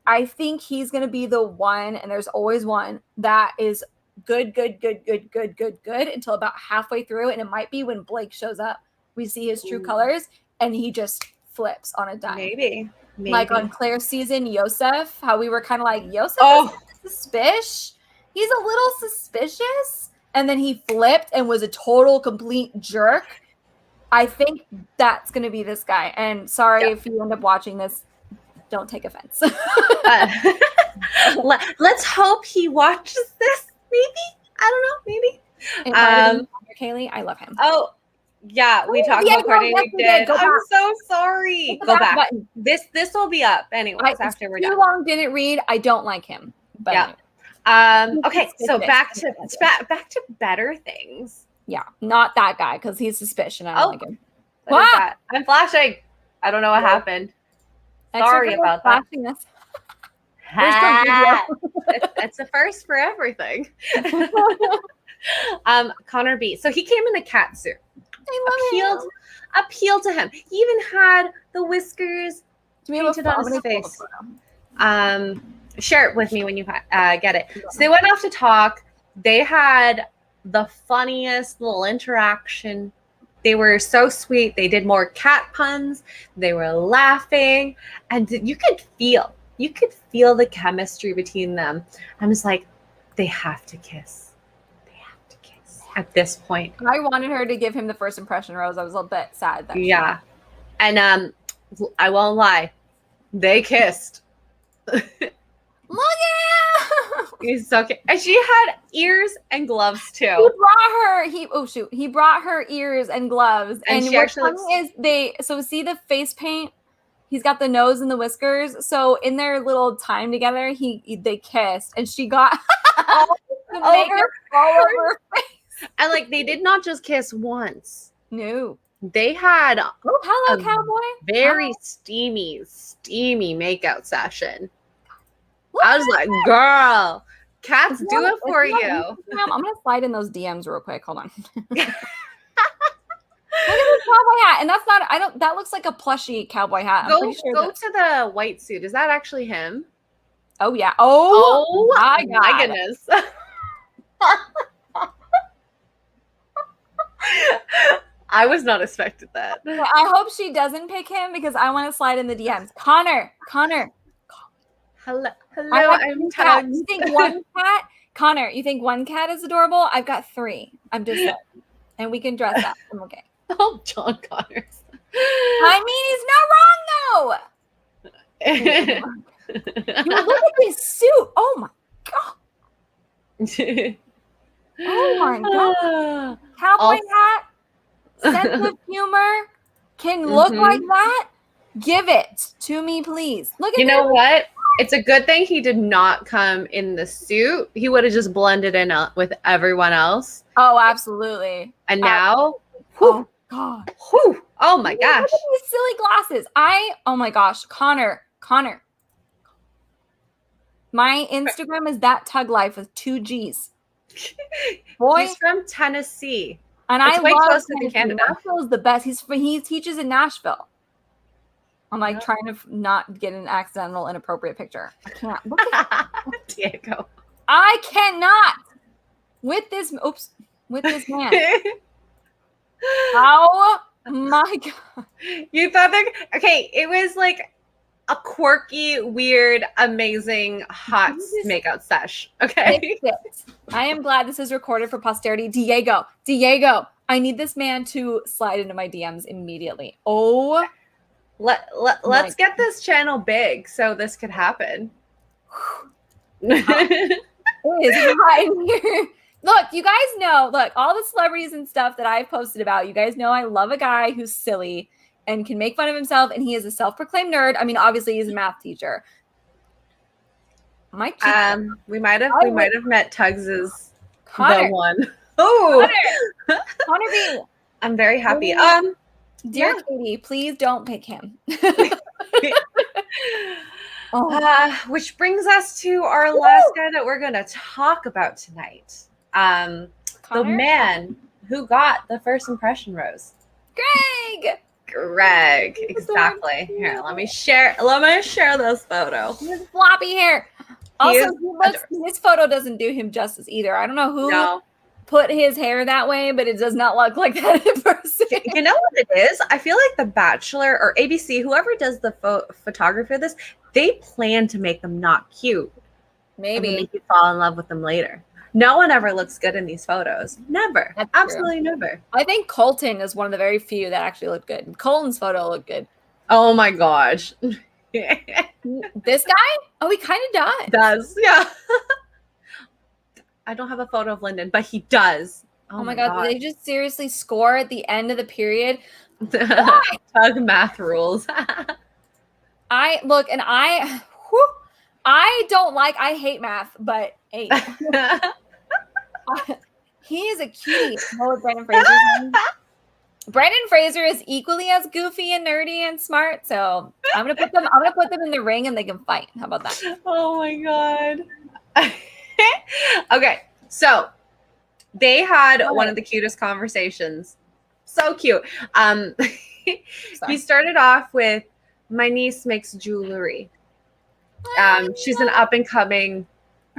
I think he's going to be the one, and there's always one that is good until about halfway through. And it might be when Blake shows up, we see his true colors and he just flips on a dime. Maybe. Like on Claire's season, Yosef, how we were kind of like, Yosef is suspicious. He's a little suspicious. And then he flipped and was a total, complete jerk. I think that's going to be this guy. And sorry if you end up watching this, don't take offense. Let's hope he watches this. Maybe. I don't know. Maybe. Kaylee, I love him. Oh, yeah. We talked about Courtney. We did. I'm so sorry. Go back. Button. This will be up anyways after we're done. Too long didn't read. I don't like him. But yeah. Okay, so back to better things. Yeah, not that guy because he's suspicious. I don't like him. What is that? I'm flashing. I don't know what happened. Sorry about that. Us. It's a first for everything. Connor B. So he came in a cat suit. Appealed to him. He even had the whiskers painted on his face. Share it with me when you get it. So they went off to talk. They had the funniest little interaction. They were so sweet. They did more cat puns. They were laughing, and you could feel the chemistry between them. I was like, they have to kiss. They have to kiss at this point. I wanted her to give him the first impression rose. I was a little bit sad. Yeah, and I won't lie, they kissed. Look at him! He's so cute. And she had ears and gloves too. He brought her ears and gloves. And what's funny is see the face paint? He's got the nose and the whiskers. So in their little time together, they kissed, and she got all over her face. And like they did not just kiss once. No. They had hello, cowboy. Very steamy makeout session. I was like, girl, cats do it for you. I'm going to slide in those DMs real quick. Hold on. Look at this cowboy hat. And that looks like a plushy cowboy hat. Go to the white suit. Is that actually him? Oh, yeah. Oh my goodness. I was not expecting that. I hope she doesn't pick him because I want to slide in the DMs. Connor. Hello, I'm Tuggs. You think one cat? Connor, you think one cat is adorable? I've got 3. I'm just saying. And we can dress up. I'm okay. Oh, John Connors. I mean, he's not wrong, though. Look at this suit. Oh, my God. Oh, my God. Cowboy hat, sense of humor, can look like that. Give it to me, please. Look at You know what? It's a good thing he did not come in the suit. He would have just blended in with everyone else. Oh, absolutely. And now, oh God, oh my gosh, look at these silly glasses. Oh my gosh, Connor. My Instagram is that Tug Life with 2 G's. Boy, he's from Tennessee, and I love closer to Canada. Nashville is the best. He teaches in Nashville. I'm like trying to not get an accidental, inappropriate picture. I can't. Look at Diego. I cannot with this man. Oh my God. You thought that? Okay, it was like a quirky, weird, amazing, hot makeout sesh. Okay. I am glad this is recorded for posterity. Diego, I need this man to slide into my DMs immediately. Oh. Let's get this channel big so this could happen. It is hot in here. Look, you guys know, all the celebrities and stuff that I've posted about, you guys know I love a guy who's silly and can make fun of himself, and he is a self-proclaimed nerd. I mean, obviously he's a math teacher. We might have met Tuggs's the one. Oh, Connor B. I'm very happy. Dear Katie, please don't pick him. Which brings us to our last guy that we're going to talk about tonight. The man who got the first impression rose. Greg, exactly. Here, let me share this photo. His floppy hair. Also, his photo doesn't do him justice either. I don't know who put his hair that way, but it does not look like that in person. You know what it is? I feel like The Bachelor or ABC, whoever does the photography of this, they plan to make them not cute. Maybe. And make you fall in love with them later. No one ever looks good in these photos. Never. That's absolutely true. Never. I think Colton is one of the very few that actually look good. Colton's photo looked good. Oh my gosh. This guy? Oh, he kind of does. Yeah. I don't have a photo of Lyndon, but he does. Oh my God. They just seriously score at the end of the period. Tug math rules. I I hate math, but hey. He is a cutie. Know what Brendan Fraser's name? Brendan Fraser is equally as goofy and nerdy and smart. So I'm gonna put them in the ring and they can fight. How about that? Oh my god. Okay, so they had one of the cutest conversations. So cute. He started off with, my niece makes jewelry. She's an up and coming,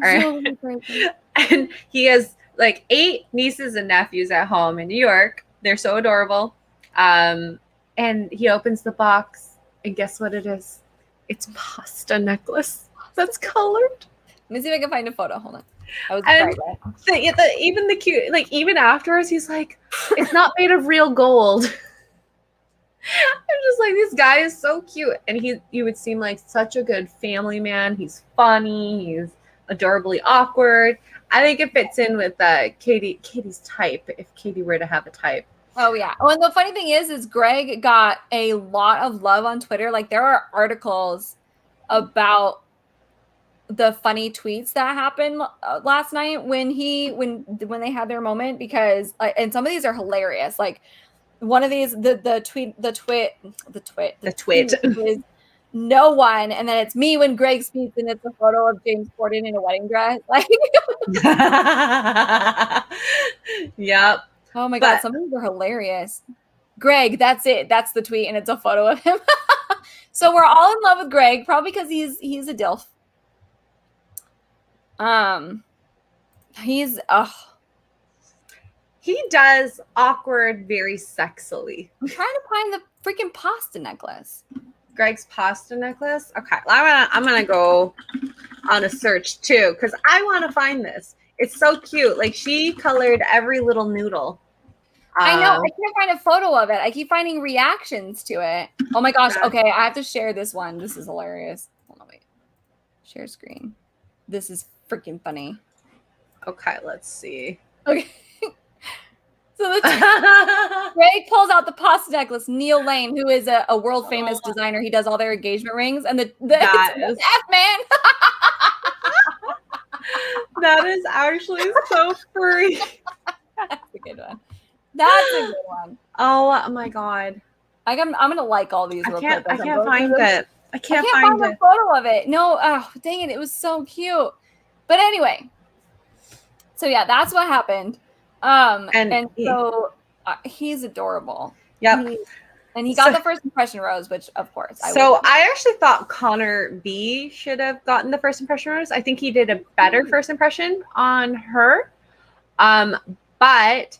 and he has like 8 nieces and nephews at home in New York. They're so adorable. And he opens the box, and guess what it is? It's pasta necklace that's colored. Let me see if I can find a photo. Hold on. I was even the cute, like even afterwards, he's like, it's not made of real gold. I'm just like, this guy is so cute, and he would seem like such a good family man. He's funny. He's adorably awkward. I think it fits in with Katie's type, if Katie were to have a type. Oh yeah. Oh, and the funny thing is Greg got a lot of love on Twitter. Like there are articles about the funny tweets that happened last night when they had their moment, because and some of these are hilarious. Like one of these, the tweet is no one, and then it's me when Greg speaks, and it's a photo of James Corden in a wedding dress. Like, yep. Oh my god, some of these are hilarious. Greg, that's it. That's the tweet, and it's a photo of him. So we're all in love with Greg, probably because he's a DILF. He does awkward very sexily. I'm trying to find the freaking pasta necklace. Greg's pasta necklace. Okay, I'm gonna go on a search too, because I want to find this. It's so cute. Like she colored every little noodle. I know. I can't find a photo of it. I keep finding reactions to it. Oh my gosh. Okay, I have to share this one. This is hilarious. Hold on, wait. Share screen. This is freaking funny. Okay, let's see. Okay. So Greg pulls out the pasta necklace. Neil Lane, who is a world famous designer, he does all their engagement rings, and the F man. That is actually so furry. That's a good one. That's a good one. Oh my god! I'm gonna like all these. I can't find it. I can't find a photo of it. No, oh dang it! It was so cute. But anyway, so yeah, that's what happened. So he's adorable. Yep. And he got the first impression rose, which of course. I actually thought Connor B should have gotten the first impression rose. I think he did a better first impression on her. But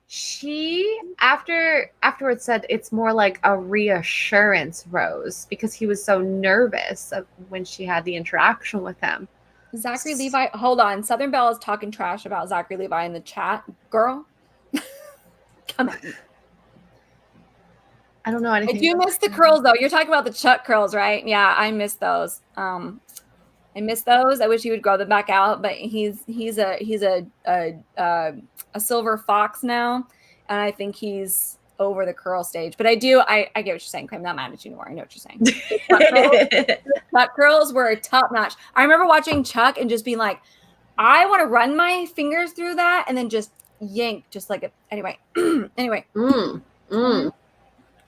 she afterwards said it's more like a reassurance rose because he was so nervous when she had the interaction with him. Zachary Levi, hold on. Southern Belle is talking trash about Zachary Levi in the chat. Girl, come on. I don't know anything. I do miss the curls though. You're talking about the Chuck curls, right? Yeah, I miss those. I miss those. I wish he would grow them back out, but he's a silver fox now, and I think he's over the curl stage. But I get what you're saying. I'm not mad at you anymore. I know what you're saying. Chuck curls were top notch. I remember watching Chuck and just being like, I want to run my fingers through that and then just yank, just like it. Anyway.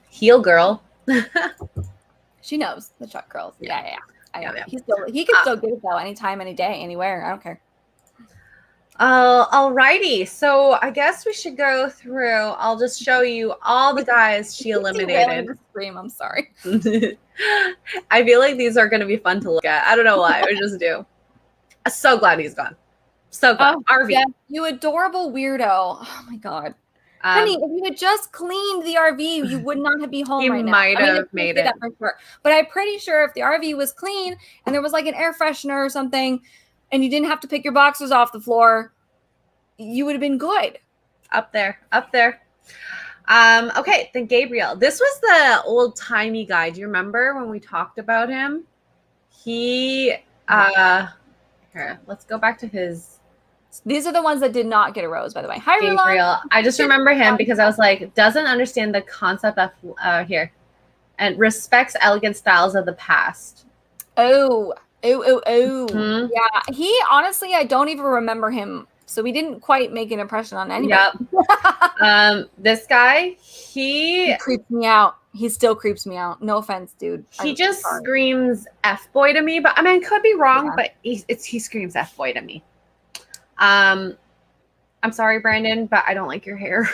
Heel girl. She knows the Chuck curls. Yeah. I know. Yeah. He can still get it though, anytime, any day, anywhere. I don't care. Alrighty. So I guess we should go through. I'll just show you all the guys she eliminated. Scream. I'm sorry. I feel like these are going to be fun to look at. I don't know why. I just do. I'm so glad he's gone. So glad. RV. Yeah, you adorable weirdo. Oh my god. Honey, if you had just cleaned the RV, you would not be home right now. He might have made it. For sure. But I'm pretty sure if the RV was clean and there was like an air freshener or something, and you didn't have to pick your boxers off the floor, you would have been good. Up there. Okay, then Gabriel. This was the old-timey guy. Do you remember when we talked about him? Here, let's go back to his... These are the ones that did not get a rose, by the way. Hi, Gabriel. I just remember him because I was like, doesn't understand the concept of here. And respects elegant styles of the past. Oh, Ooh. Mhm. Yeah. He honestly, I don't even remember him. So we didn't quite make an impression on anybody. Yep. This guy, he creeps me out. He still creeps me out. No offense, dude. he just screams F boy to me, but I mean, could be wrong, but he screams F boy to me. I'm sorry, Brandon, but I don't like your hair.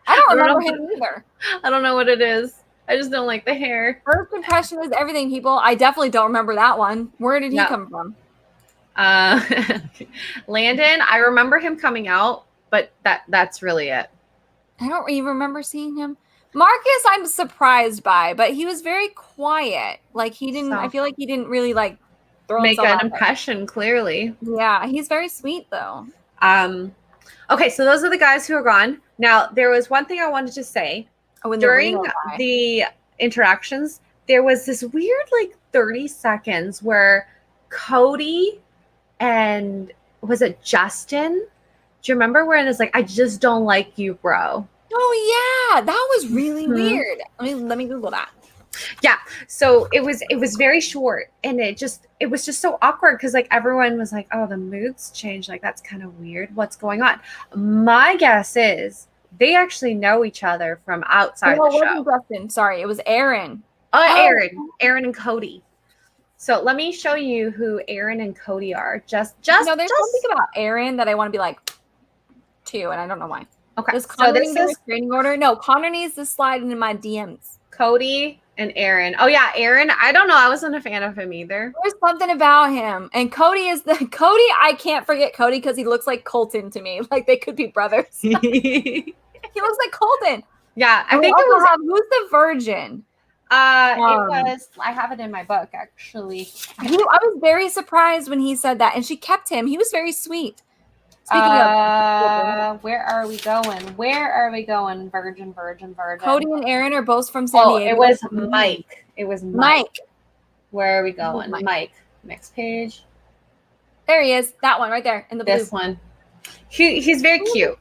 I don't remember him either. I don't know what it is. I just don't like the hair. First impression is everything, people. I definitely don't remember that one. Where did he come from? Landon, I remember him coming out, but that's really it. I don't even remember seeing him. Marcus, I'm surprised by, but he was very quiet. Like he didn't. I feel like he didn't really like make an impression. Clearly, yeah, he's very sweet though. Okay, so those are the guys who are gone. Now there was one thing I wanted to say during the interactions. There was this weird like 30 seconds where Cody and was it Justin? Do you remember where it was like, I just don't like you, bro? Oh yeah, that was really weird. Let me Google that. Yeah, so it was very short, and it was just so awkward because like everyone was like, oh, the mood's changed, like that's kind of weird. What's going on? My guess is they actually know each other from outside the show. It wasn't Justin. Sorry, it was Aaron. Aaron and Cody. So let me show you who Aaron and Cody are. There's something about Aaron that I want to be like too, and I don't know why. Okay, does Connor need a restraining order? No, Connor needs to slide into my DMs. Cody and Aaron. Oh yeah, Aaron. I don't know. I wasn't a fan of him either. There's something about him, and Cody. I can't forget Cody because he looks like Colton to me. Like they could be brothers. He looks like Colton. Yeah, I think it was. Who's the virgin? It was. I have it in my book actually. I was very surprised when he said that, and she kept him. He was very sweet. Speaking of, where are we going? Virgin. Cody and Aaron are both from San Diego. It was Mike. Mike. Where are we going? Mike. Next page. There he is. That one right there in the blue. This one. He's very cute.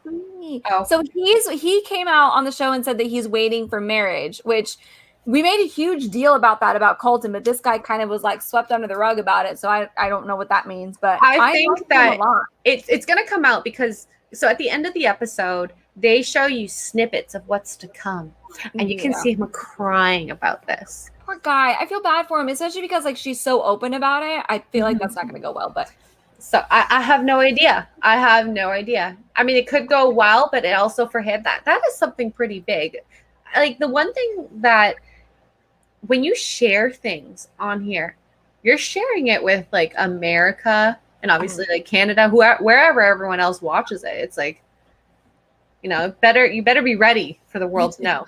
So he came out on the show and said that he's waiting for marriage, which we made a huge deal about Colton, but this guy kind of was like swept under the rug about it. So I don't know what that means, but I think that it's going to come out because so at the end of the episode, they show you snippets of what's to come, and you can see him crying about this. Poor guy. I feel bad for him, especially because like she's so open about it. I feel like that's not going to go well, but. So I have no idea. I mean, it could go well, but it also for him that is something pretty big. Like the one thing that when you share things on here, you're sharing it with like America and obviously like Canada, wherever everyone else watches it. It's like, you better be ready for the world to know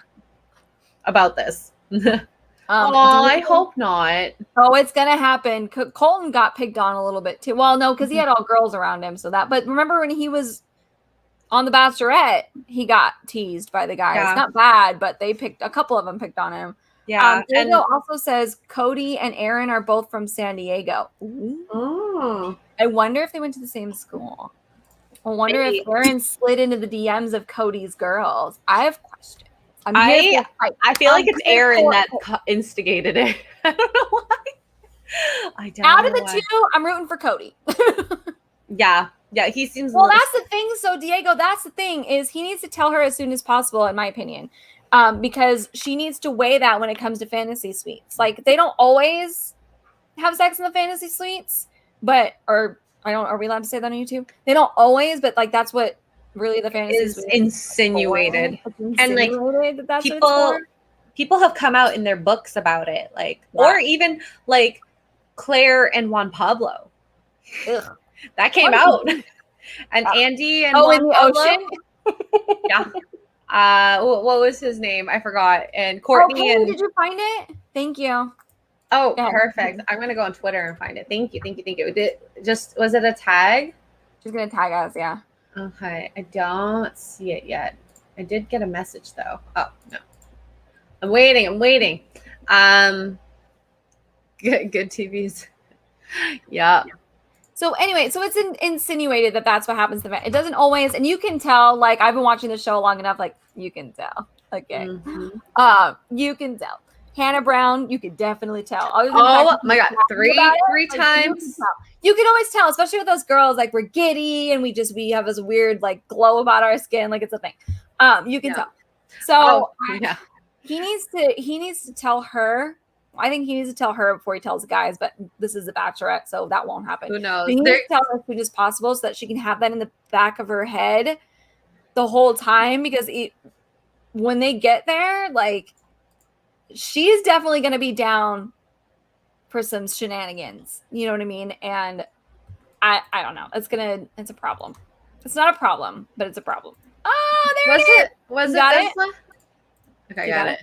about this. I hope not. Oh, it's gonna happen. Colton got picked on a little bit too. Well, no, because he had all girls around him. But remember when he was on the Bachelorette, he got teased by the guys. Yeah. Not bad, but a couple of them picked on him. Yeah. And also says Cody and Aaron are both from San Diego. Ooh. I wonder if they went to the same school. I wonder if Aaron slid into the DMs of Cody's girls. I have questions. I feel like it's Aaron that instigated it. I don't know why. I don't Out of the two, I'm rooting for Cody. Yeah, he seems. Well, that's the thing. So Diego, that's the thing is he needs to tell her as soon as possible, in my opinion, because she needs to weigh that when it comes to fantasy suites. Like they don't always have sex in the fantasy suites, are we allowed to say that on YouTube? They don't always, but like that's what. Really, the fantasy is insinuated, and like people have come out in their books about it, like or even like Claire and Juan Pablo. Ugh. That came out, and Andy and Juan in the Pablo. Ocean. Yeah. What was his name? I forgot. And Courtney. And did you find it? Thank you. Oh, perfect. I'm gonna go on Twitter and find it. Thank you. Was it a tag? She's gonna tag us. Yeah. Okay, I don't see it yet. I did get a message though. Oh no, I'm waiting. Good TVs. Yeah. So anyway, so it's insinuated that that's what happens to men. It doesn't always, and you can tell. Like I've been watching the show long enough, like you can tell. Okay, you can tell. Hannah Brown, you could definitely tell. Oh my God, three times. You can always tell, especially with those girls, like we're giddy and we have this weird like glow about our skin, like it's a thing. You can tell. So he needs to tell her. I think he needs to tell her before he tells the guys, but this is the Bachelorette, so that won't happen. Who knows? He needs to tell her as soon as possible so that she can have that in the back of her head the whole time, because when they get there, like, she's definitely going to be down for some shenanigans. You know what I mean? And I don't know. It's a problem. It's not a problem, but it's a problem. Oh, there it is. Was got it? Okay, I got it.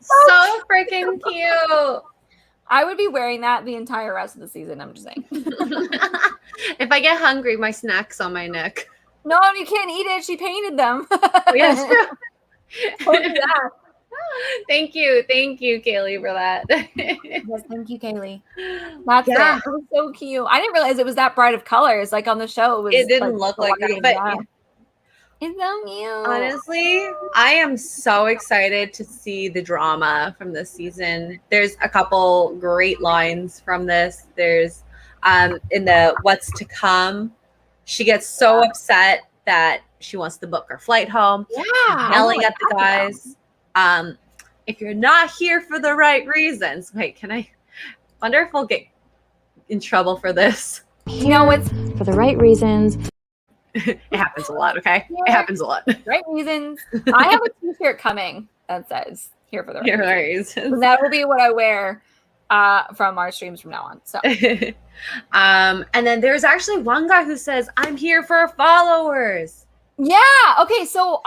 So freaking cute. I would be wearing that the entire rest of the season. I'm just saying. If I get hungry, my snack's on my neck. No, you can't eat it. She painted them. Yes. Yeah. Thank you, Kaylee, for that. Yes, thank you, Kaylee. That's it. It was so cute. I didn't realize it was that bright of colors. Like on the show, it didn't look like that, but it's so cute. Honestly, I am so excited to see the drama from this season. There's a couple great lines from this. There's in the what's to come, she gets so upset that she wants to book her flight home. Yeah, yelling at the guys. If you're not here for the right reasons. Wait, wonder if we'll get in trouble for this. You know, it's for the right reasons. It happens a lot, okay? It happens a lot. Right reasons. I have a t-shirt coming that says here for the right reasons. reasons. That will be what I wear from our streams from now on. So and then there's actually one guy who says, I'm here for followers. Yeah. Okay. So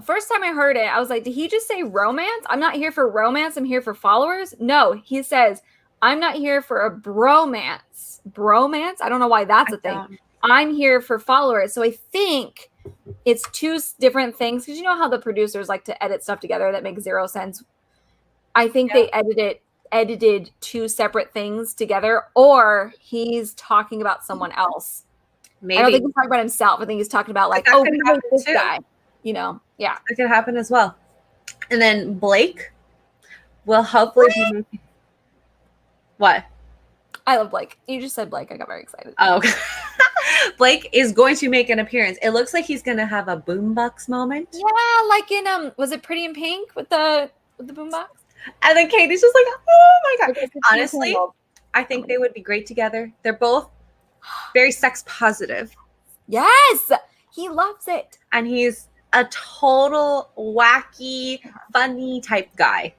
first time I heard it, I was like, did he just say romance? I'm not here for romance. I'm here for followers. No, he says, I'm not here for a bromance. Bromance? I don't know why that's a thing. I'm here for followers. So I think it's two different things, because you know how the producers like to edit stuff together that makes zero sense. I think they edited two separate things together, or he's talking about someone else. Maybe. I don't think he's talking about himself. I think he's talking about like, oh, this guy. You know, yeah. It could happen as well. And then Blake will hopefully be making... What? I love Blake. You just said Blake. I got very excited. Oh, okay. Blake is going to make an appearance. It looks like he's going to have a boombox moment. Yeah, like in was it Pretty in Pink with the boombox? And then Katie's just like, oh my God. Honestly, I think they would be great together. They're both very sex positive. Yes, he loves it. And he's a total wacky, funny type guy.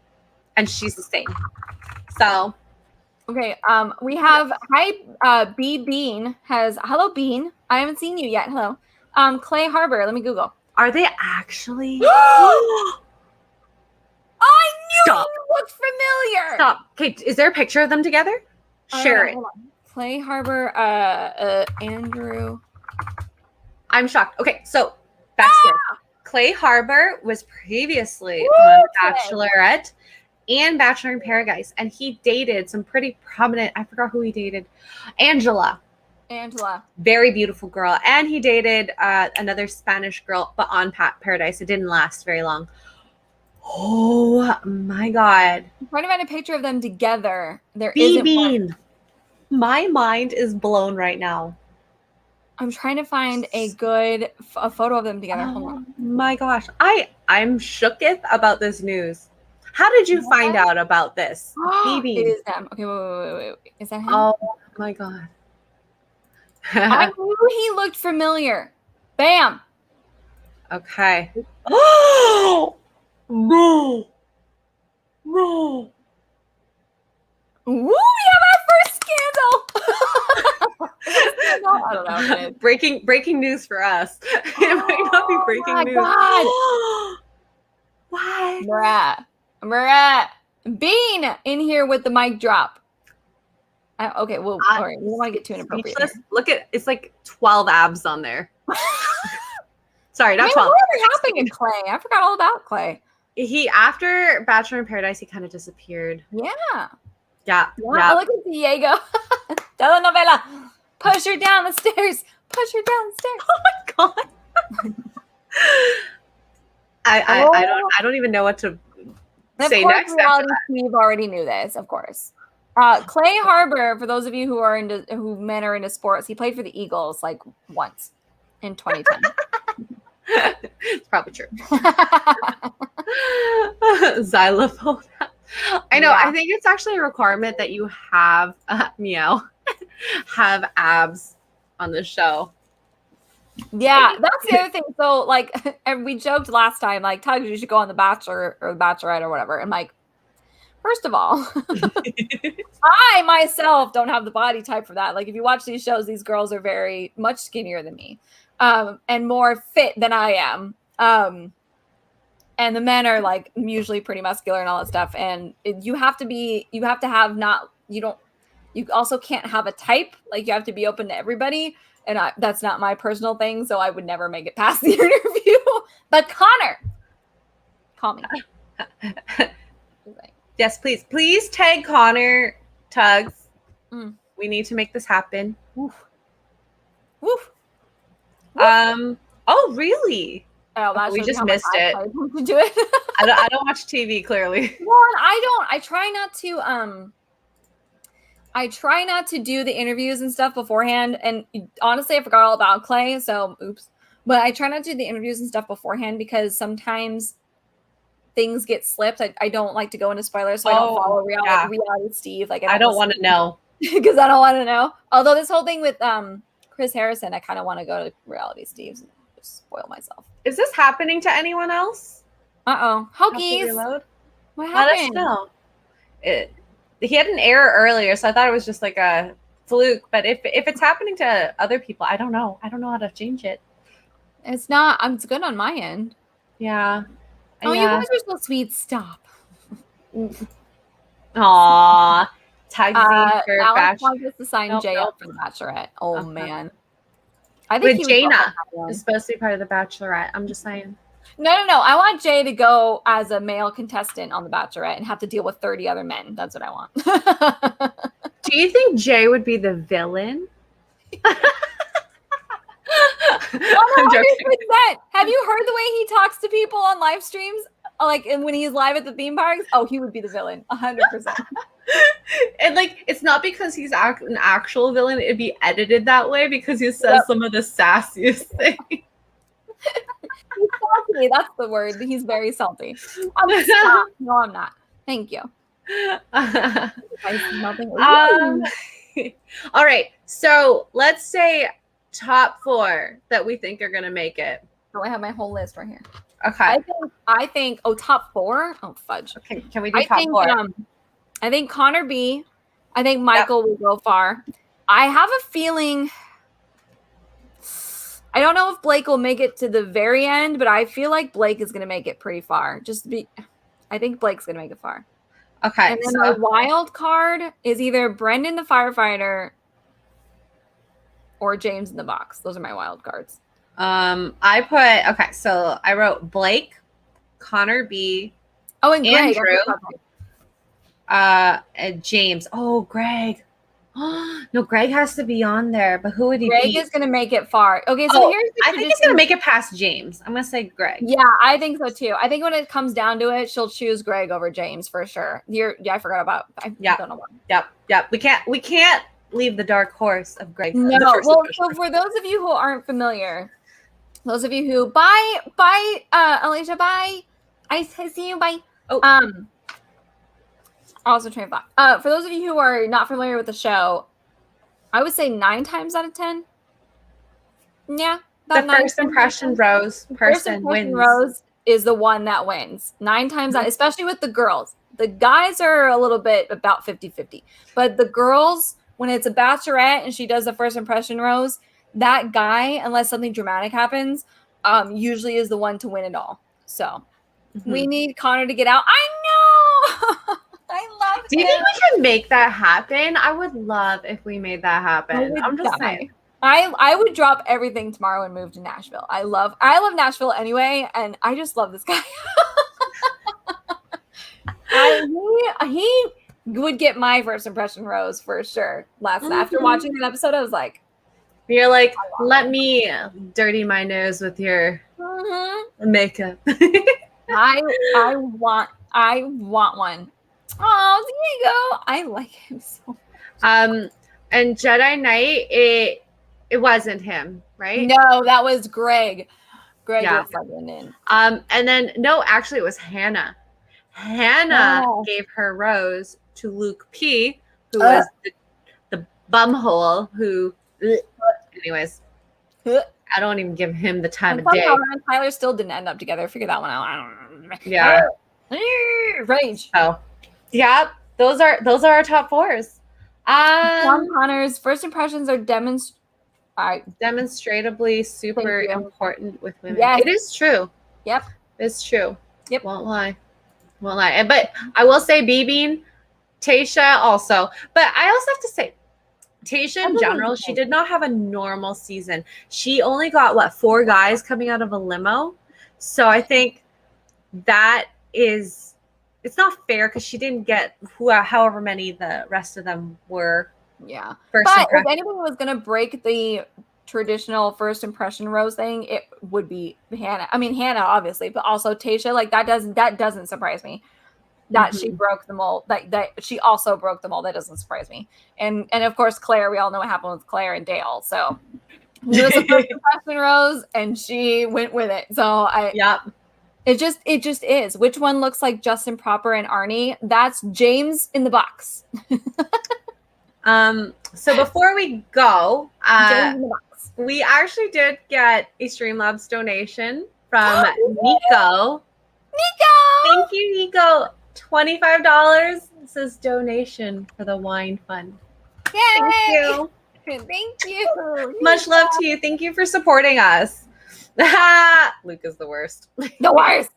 And she's the same. So... Okay, we have B Bean has hello Bean. I haven't seen you yet. Hello. Clay Harbor. Let me Google. Are they actually? I knew you looked familiar. Stop. Okay, is there a picture of them together? Share it. Clay Harbor, Andrew. I'm shocked. Okay, so backstory. Clay Harbor was previously on Bachelorette and Bachelor in Paradise, and he dated some pretty prominent, I forgot who he dated, Angela, very beautiful girl, and he dated another Spanish girl, but on Paradise. It didn't last very long. Oh my God. I'm trying to find a picture of them together. There isn't one. My mind is blown right now. I'm trying to find a photo of them together. Hold on. My gosh, I'm shooketh about this news. How did you find out about this? It is them. Okay, wait. Is that him? Oh my God. I knew he looked familiar. Bam. Okay. Oh no. Ooh, we have our first scandal. I don't know. Breaking news for us. It might not be breaking news. God. What? Marat, Bean in here with the mic drop. Okay, well, all right. We don't want to get too inappropriate. Look at it's like 12 abs on there. Sorry, not 12. What happened to Clay? I forgot all about Clay. He after Bachelor in Paradise, he kind of disappeared. Yeah. Yeah. Look at Diego. Telenovela. Push her down the stairs. Oh my God. I don't even know what to say next. Reality Steve already knew this, of course. Clay Harbor, for those of you who men are into sports, he played for the Eagles like once in 2010. It's probably true. Xylophone. I know. Yeah. I think it's actually a requirement that you have have abs on the show. Yeah, that's the other thing. So, like, and we joked last time, like, Tuggs, you should go on The Bachelor or The Bachelorette or whatever. And like, first of all, I myself don't have the body type for that. Like, if you watch these shows, these girls are very much skinnier than me, and more fit than I am. And the men are like usually pretty muscular and all that stuff. And you also can't have a type. Like, you have to be open to everybody. And that's not my personal thing, so I would never make it past the interview. But Connor, call me. Yes, please. Please tag Connor, Tuggs. We need to make this happen. Woof. Woof. Oh, really? Oh, we just missed it. To do it. I don't watch TV, clearly. Well, I don't. I try not to do the interviews and stuff beforehand. And honestly, I forgot all about Clay, so oops. But I try not to do the interviews and stuff beforehand because sometimes things get slipped. I don't like to go into spoilers, so I don't follow reality Steve. Like, I don't want to know. Because I don't want to know. Although this whole thing with Chris Harrison, I kind of want to go to reality Steve's and just spoil myself. Is this happening to anyone else? Hokies. What happened? Let us know. He had an error earlier, so I thought it was just like a fluke. But if it's happening to other people, I don't know. I don't know how to change it. It's not. It's good on my end. Yeah. Oh, you guys are so sweet. Stop. Aww. Tuggsy for Alex wants us to sign Jay up for the Bachelorette. Oh man. I think Jaina is supposed to be part of the Bachelorette. I'm just saying. No. I want Jay to go as a male contestant on the Bachelorette and have to deal with 30 other men. That's what I want. Do you think Jay would be the villain? 100%. Have you heard the way he talks to people on live streams? Like, and when he's live at the theme parks? Oh, he would be the villain. 100%. And like, it's not because he's an actual villain. It'd be edited that way because he says some of the sassiest things. He's salty. That's the word. He's very salty. No, I'm not. Thank you. All right. So let's say top 4 that we think are going to make it. Oh, I have my whole list right here. Okay. I think. Oh, top 4. Oh, fudge. Okay. Can we do top 4? I think Connor B. I think Michael will go far. I have a feeling. I don't know if Blake will make it to the very end, but I feel like Blake is going to make it pretty far. I think Blake's going to make it far. Okay. And then my wild card is either Brendan the firefighter or James in the box. Those are my wild cards. So I wrote Blake, Connor B. Oh, and Greg. Andrew. And James. Oh, Greg. No, Greg has to be on there, but who would he be? Greg is going to make it far. Okay, so I think he's going to make it past James. I'm going to say Greg. Yeah, I think so too. I think when it comes down to it, she'll choose Greg over James for sure. I forgot about. I don't know why. Yep. We can't leave the dark horse of Greg. No. Well, so for those of you who aren't familiar, those of you who bye, Alicia, bye. I see you. Bye. Oh. Also train of thought. For those of you who are not familiar with the show, I would say 9 times out of 10. Yeah. The first impression rose person wins. Rose is the one that wins. 9 times out, especially with the girls. The guys are a little bit about 50-50. But the girls, when it's a bachelorette and she does the first impression rose, that guy, unless something dramatic happens, usually is the one to win it all. So we need Connor to get out. I know. I love it. Do you think we can make that happen? I would love if we made that happen. I'm just saying. I would drop everything tomorrow and move to Nashville. I love Nashville anyway, and I just love this guy. He would get my first impression rose for sure. After watching that episode, I was like, You're like, let me dirty my nose with your makeup. I want one. Oh, Diego, I like him so much. And Jedi Knight, it wasn't him, right? No, that was Greg. Greg Yeah. was subbing in. And then no, actually it was Hannah. Hannah gave her rose to Luke P, who was the bumhole who anyways. I don't even give him the time of day. And Tyler still didn't end up together. Figure that one out. I don't know. Yeah. Rage. Oh. Yeah, those are our top 4s. Sean Connor's first impressions are demonstrably super important with women. Yes. It is true. Yep. It's true. Yep. Won't lie. But I will say Bean, Tayshia also. But I also have to say, Tayshia in general, she did not have a normal season. She only got 4 guys coming out of a limo. So I think that is, it's not fair because she didn't get however many the rest of them were. Yeah. But if anybody was going to break the traditional first impression rose thing, it would be Hannah. I mean, Hannah, obviously, but also Tayshia. Like that doesn't surprise me. That she broke the mold. That she also broke the mold. That doesn't surprise me. And of course, Claire. We all know what happened with Claire and Dale. So it was a first impression rose, and she went with it. So it just is. Which one looks like Justin Proper and Arnie? That's James in the box. So before we go, we actually did get a Streamlabs donation from Nico. Thank you, Nico. $25. It says donation for the wine fund. Yay! Thank you. Thank you. Much love to you. Thank you for supporting us. Luke is the worst. The worst.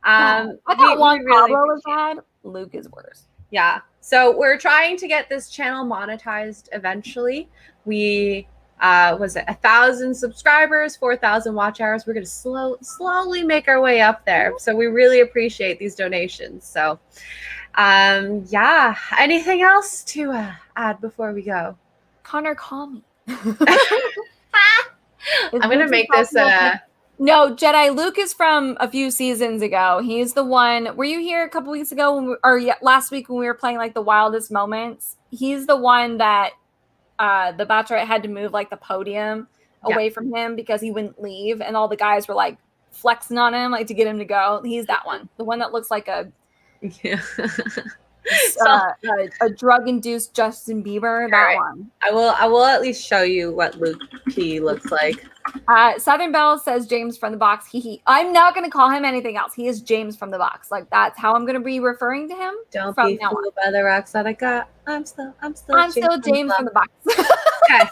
I thought Juan Pablo was bad. Luke is worse. Yeah. So we're trying to get this channel monetized eventually. We was it 1,000 subscribers, 4,000 watch hours. We're going to slowly make our way up there. So we really appreciate these donations. So yeah. Anything else to add before we go? Connor, call me. I'm going to make this No, Jedi Luke is from a few seasons ago. He's the one. Were you here a couple weeks ago last week when we were playing like the wildest moments? He's the one that the Bachelorette had to move like the podium away from him because he wouldn't leave, and all the guys were like flexing on him like to get him to go. He's that one, the one that looks like a drug-induced Justin Bieber. That one. I will at least show you what Luke P looks like. Southern Belle says James from the box. I'm not going to call him anything else. He is James from the box. Like that's how I'm going to be referring to him. Don't be fooled by the rocks that I got. I'm still James from the box. Okay.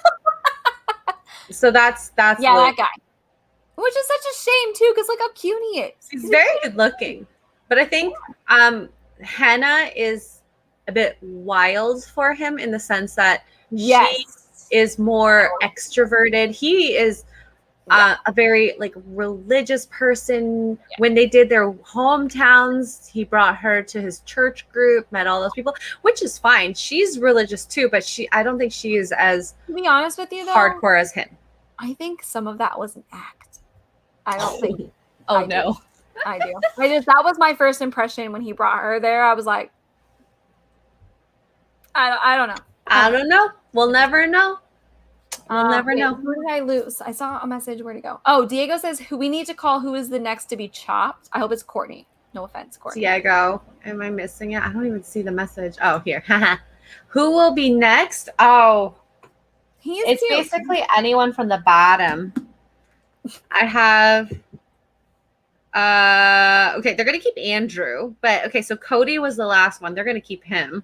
So that's Luke. That guy. Which is such a shame too, because look how cute he is. He's very good looking, but I think Hannah is a bit wild for him in the sense that she is more extroverted. He is a very like religious person. When they did their hometowns, he brought her to his church group, met all those people, which is fine. She's religious too, but I don't think she is as, to be honest with you, though, hardcore as him. I think some of that was an act. I don't think. I do. That was my first impression when he brought her there. I was like, I don't know. I don't know. We'll never know. We'll never know. Who did I lose? I saw a message. Where'd it go? Oh, Diego says we need to call who is the next to be chopped. I hope it's Courtney. No offense, Courtney. Diego. Am I missing it? I don't even see the message. Oh, here. Who will be next? Oh. It's cute. Basically anyone from the bottom. I have okay, they're gonna keep Andrew, but okay, so Cody was the last one. They're gonna keep him.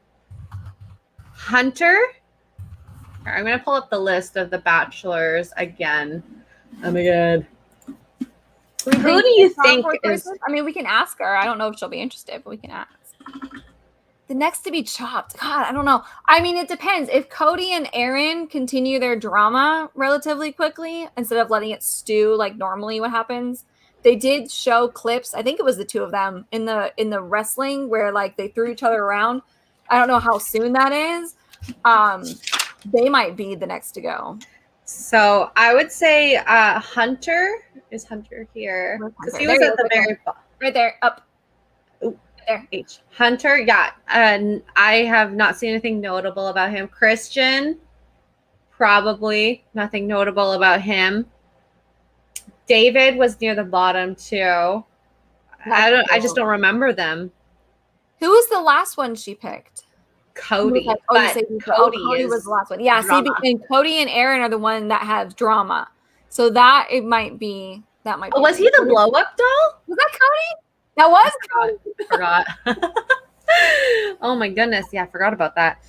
Hunter. I'm gonna pull up the list of the bachelors again. Oh my god. Who do you think is? I mean, we can ask her. I don't know if she'll be interested, but we can ask. The next to be chopped. God, I don't know. I mean, it depends. If Cody and Aaron continue their drama relatively quickly instead of letting it stew like normally what happens. They did show clips. I think it was the two of them in the wrestling where like they threw each other around. I don't know how soon that is. They might be the next to go. So I would say Hunter. Is Hunter here? Because he was at the very bottom. Right there, up. Ooh, there. H. Hunter, yeah. And I have not seen anything notable about him. Christian, probably nothing notable about him. David was near the bottom too. I just don't remember them. Who was the last one she picked? Cody. Cody was the last one. Yeah, see, and Cody and Aaron are the one that have drama. So that might be. Was he the blow up doll? Was that Cody? That was Cody. Forgot. Oh my goodness. Yeah, I forgot about that.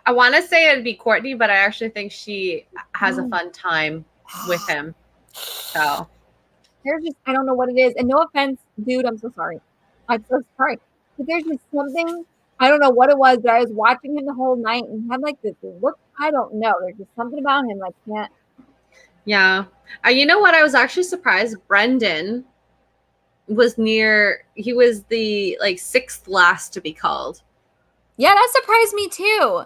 I want to say it'd be Courtney, but I actually think she has a fun time with him. So there's just, I don't know what it is. And no offense, dude, I'm so sorry. I'm so sorry. But there's just something, I don't know what it was, but I was watching him the whole night and he had like this look. I don't know. There's just something about him I can't. Yeah. You know what? I was actually surprised. Brendan was he was the like 6th last to be called. Yeah, that surprised me too.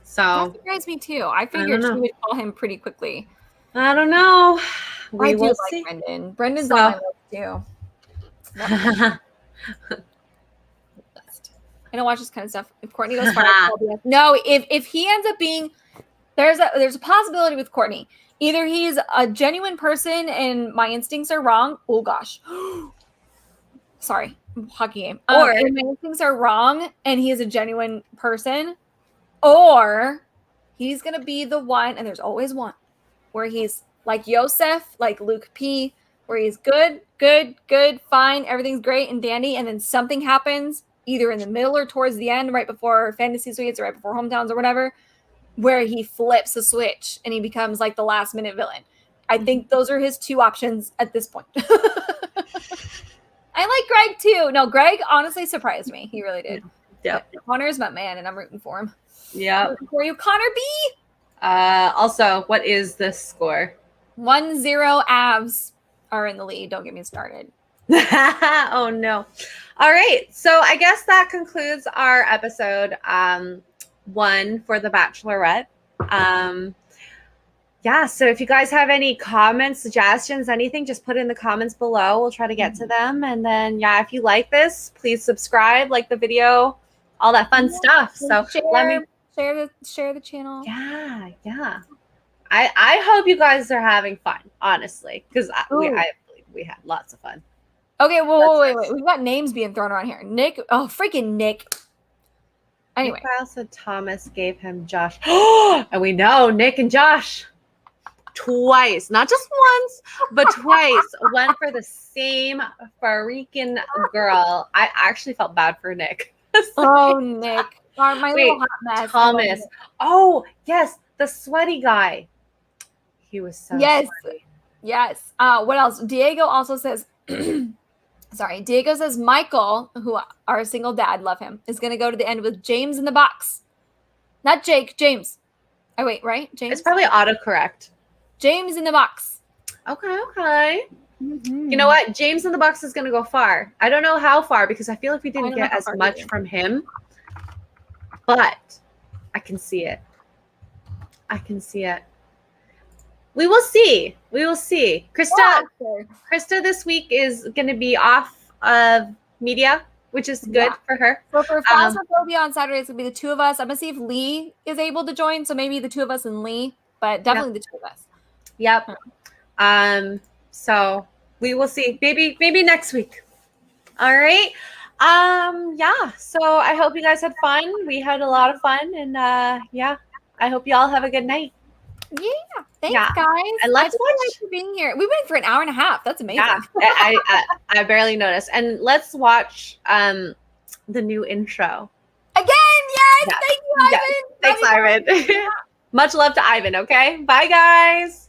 So that surprised me too. I figured she would call him pretty quickly. I don't know. I do like Brendan. Brendan's on my list too. I don't watch this kind of stuff. If Courtney goes far, no. If he ends up being, there's a possibility with Courtney. Either he's a genuine person and my instincts are wrong. Oh gosh, sorry, hockey game. Or my instincts are wrong and he is a genuine person, or he's gonna be the one. And there's always one where he's like Yosef, like Luke P, where he's good, fine, everything's great and dandy, and then something happens either in the middle or towards the end, right before Fantasy Suites or right before Hometowns or whatever, where he flips a switch and he becomes like the last minute villain. I think those are his 2 options at this point. I like Greg too. No, Greg honestly surprised me. He really did. Yeah. Connor's my man and I'm rooting for him. Yeah. For you, Connor B. Also, what is this score? 1-0 Avs are in the lead. Don't get me started. Oh no. All right. So I guess that concludes our episode 1 for the Bachelorette. Yeah, so if you guys have any comments, suggestions, anything, just put it in the comments below. We'll try to get to them. And then yeah, if you like this, please subscribe, like the video, all that fun stuff. So share the channel. Yeah. I hope you guys are having fun, honestly, because I believe we had lots of fun. Okay, wait. We've got names being thrown around here. Nick. Oh, freaking Nick. Anyway. Kyle said Thomas gave him Josh. And we know Nick and Josh twice, not just once, but twice went for the same freaking girl. I actually felt bad for Nick. Oh, Nick. My little hot mess. Thomas. Oh, yes. The sweaty guy. He was so sweaty. Yes. What else? Diego also says, Diego says Michael, who our single dad, love him, is going to go to the end with James in the box. Not Jake, James. Oh, wait, right? James? It's probably autocorrect. James in the box. Okay. Mm-hmm. You know what? James in the box is going to go far. I don't know how far because I feel like we didn't get as much from him. But I can see it. We will see. Krista this week is going to be off of media, which is good for her. So for Phasmophobia on Saturday, it's going to be the 2 of us. I'm going to see if Lee is able to join. So maybe the 2 of us and Lee, but definitely the 2 of us. Yep. So we will see. Maybe next week. All right. Yeah. So I hope you guys had fun. We had a lot of fun, and yeah, I hope you all have a good night. Yeah. Thanks, guys. And let's watch for being here. We went for an hour and a half. That's amazing. Yeah, I barely noticed. And let's watch the new intro again. Yes. Thank you, Ivan. Yes. Thanks, Ivan. Much love to Ivan. Okay. Bye, guys.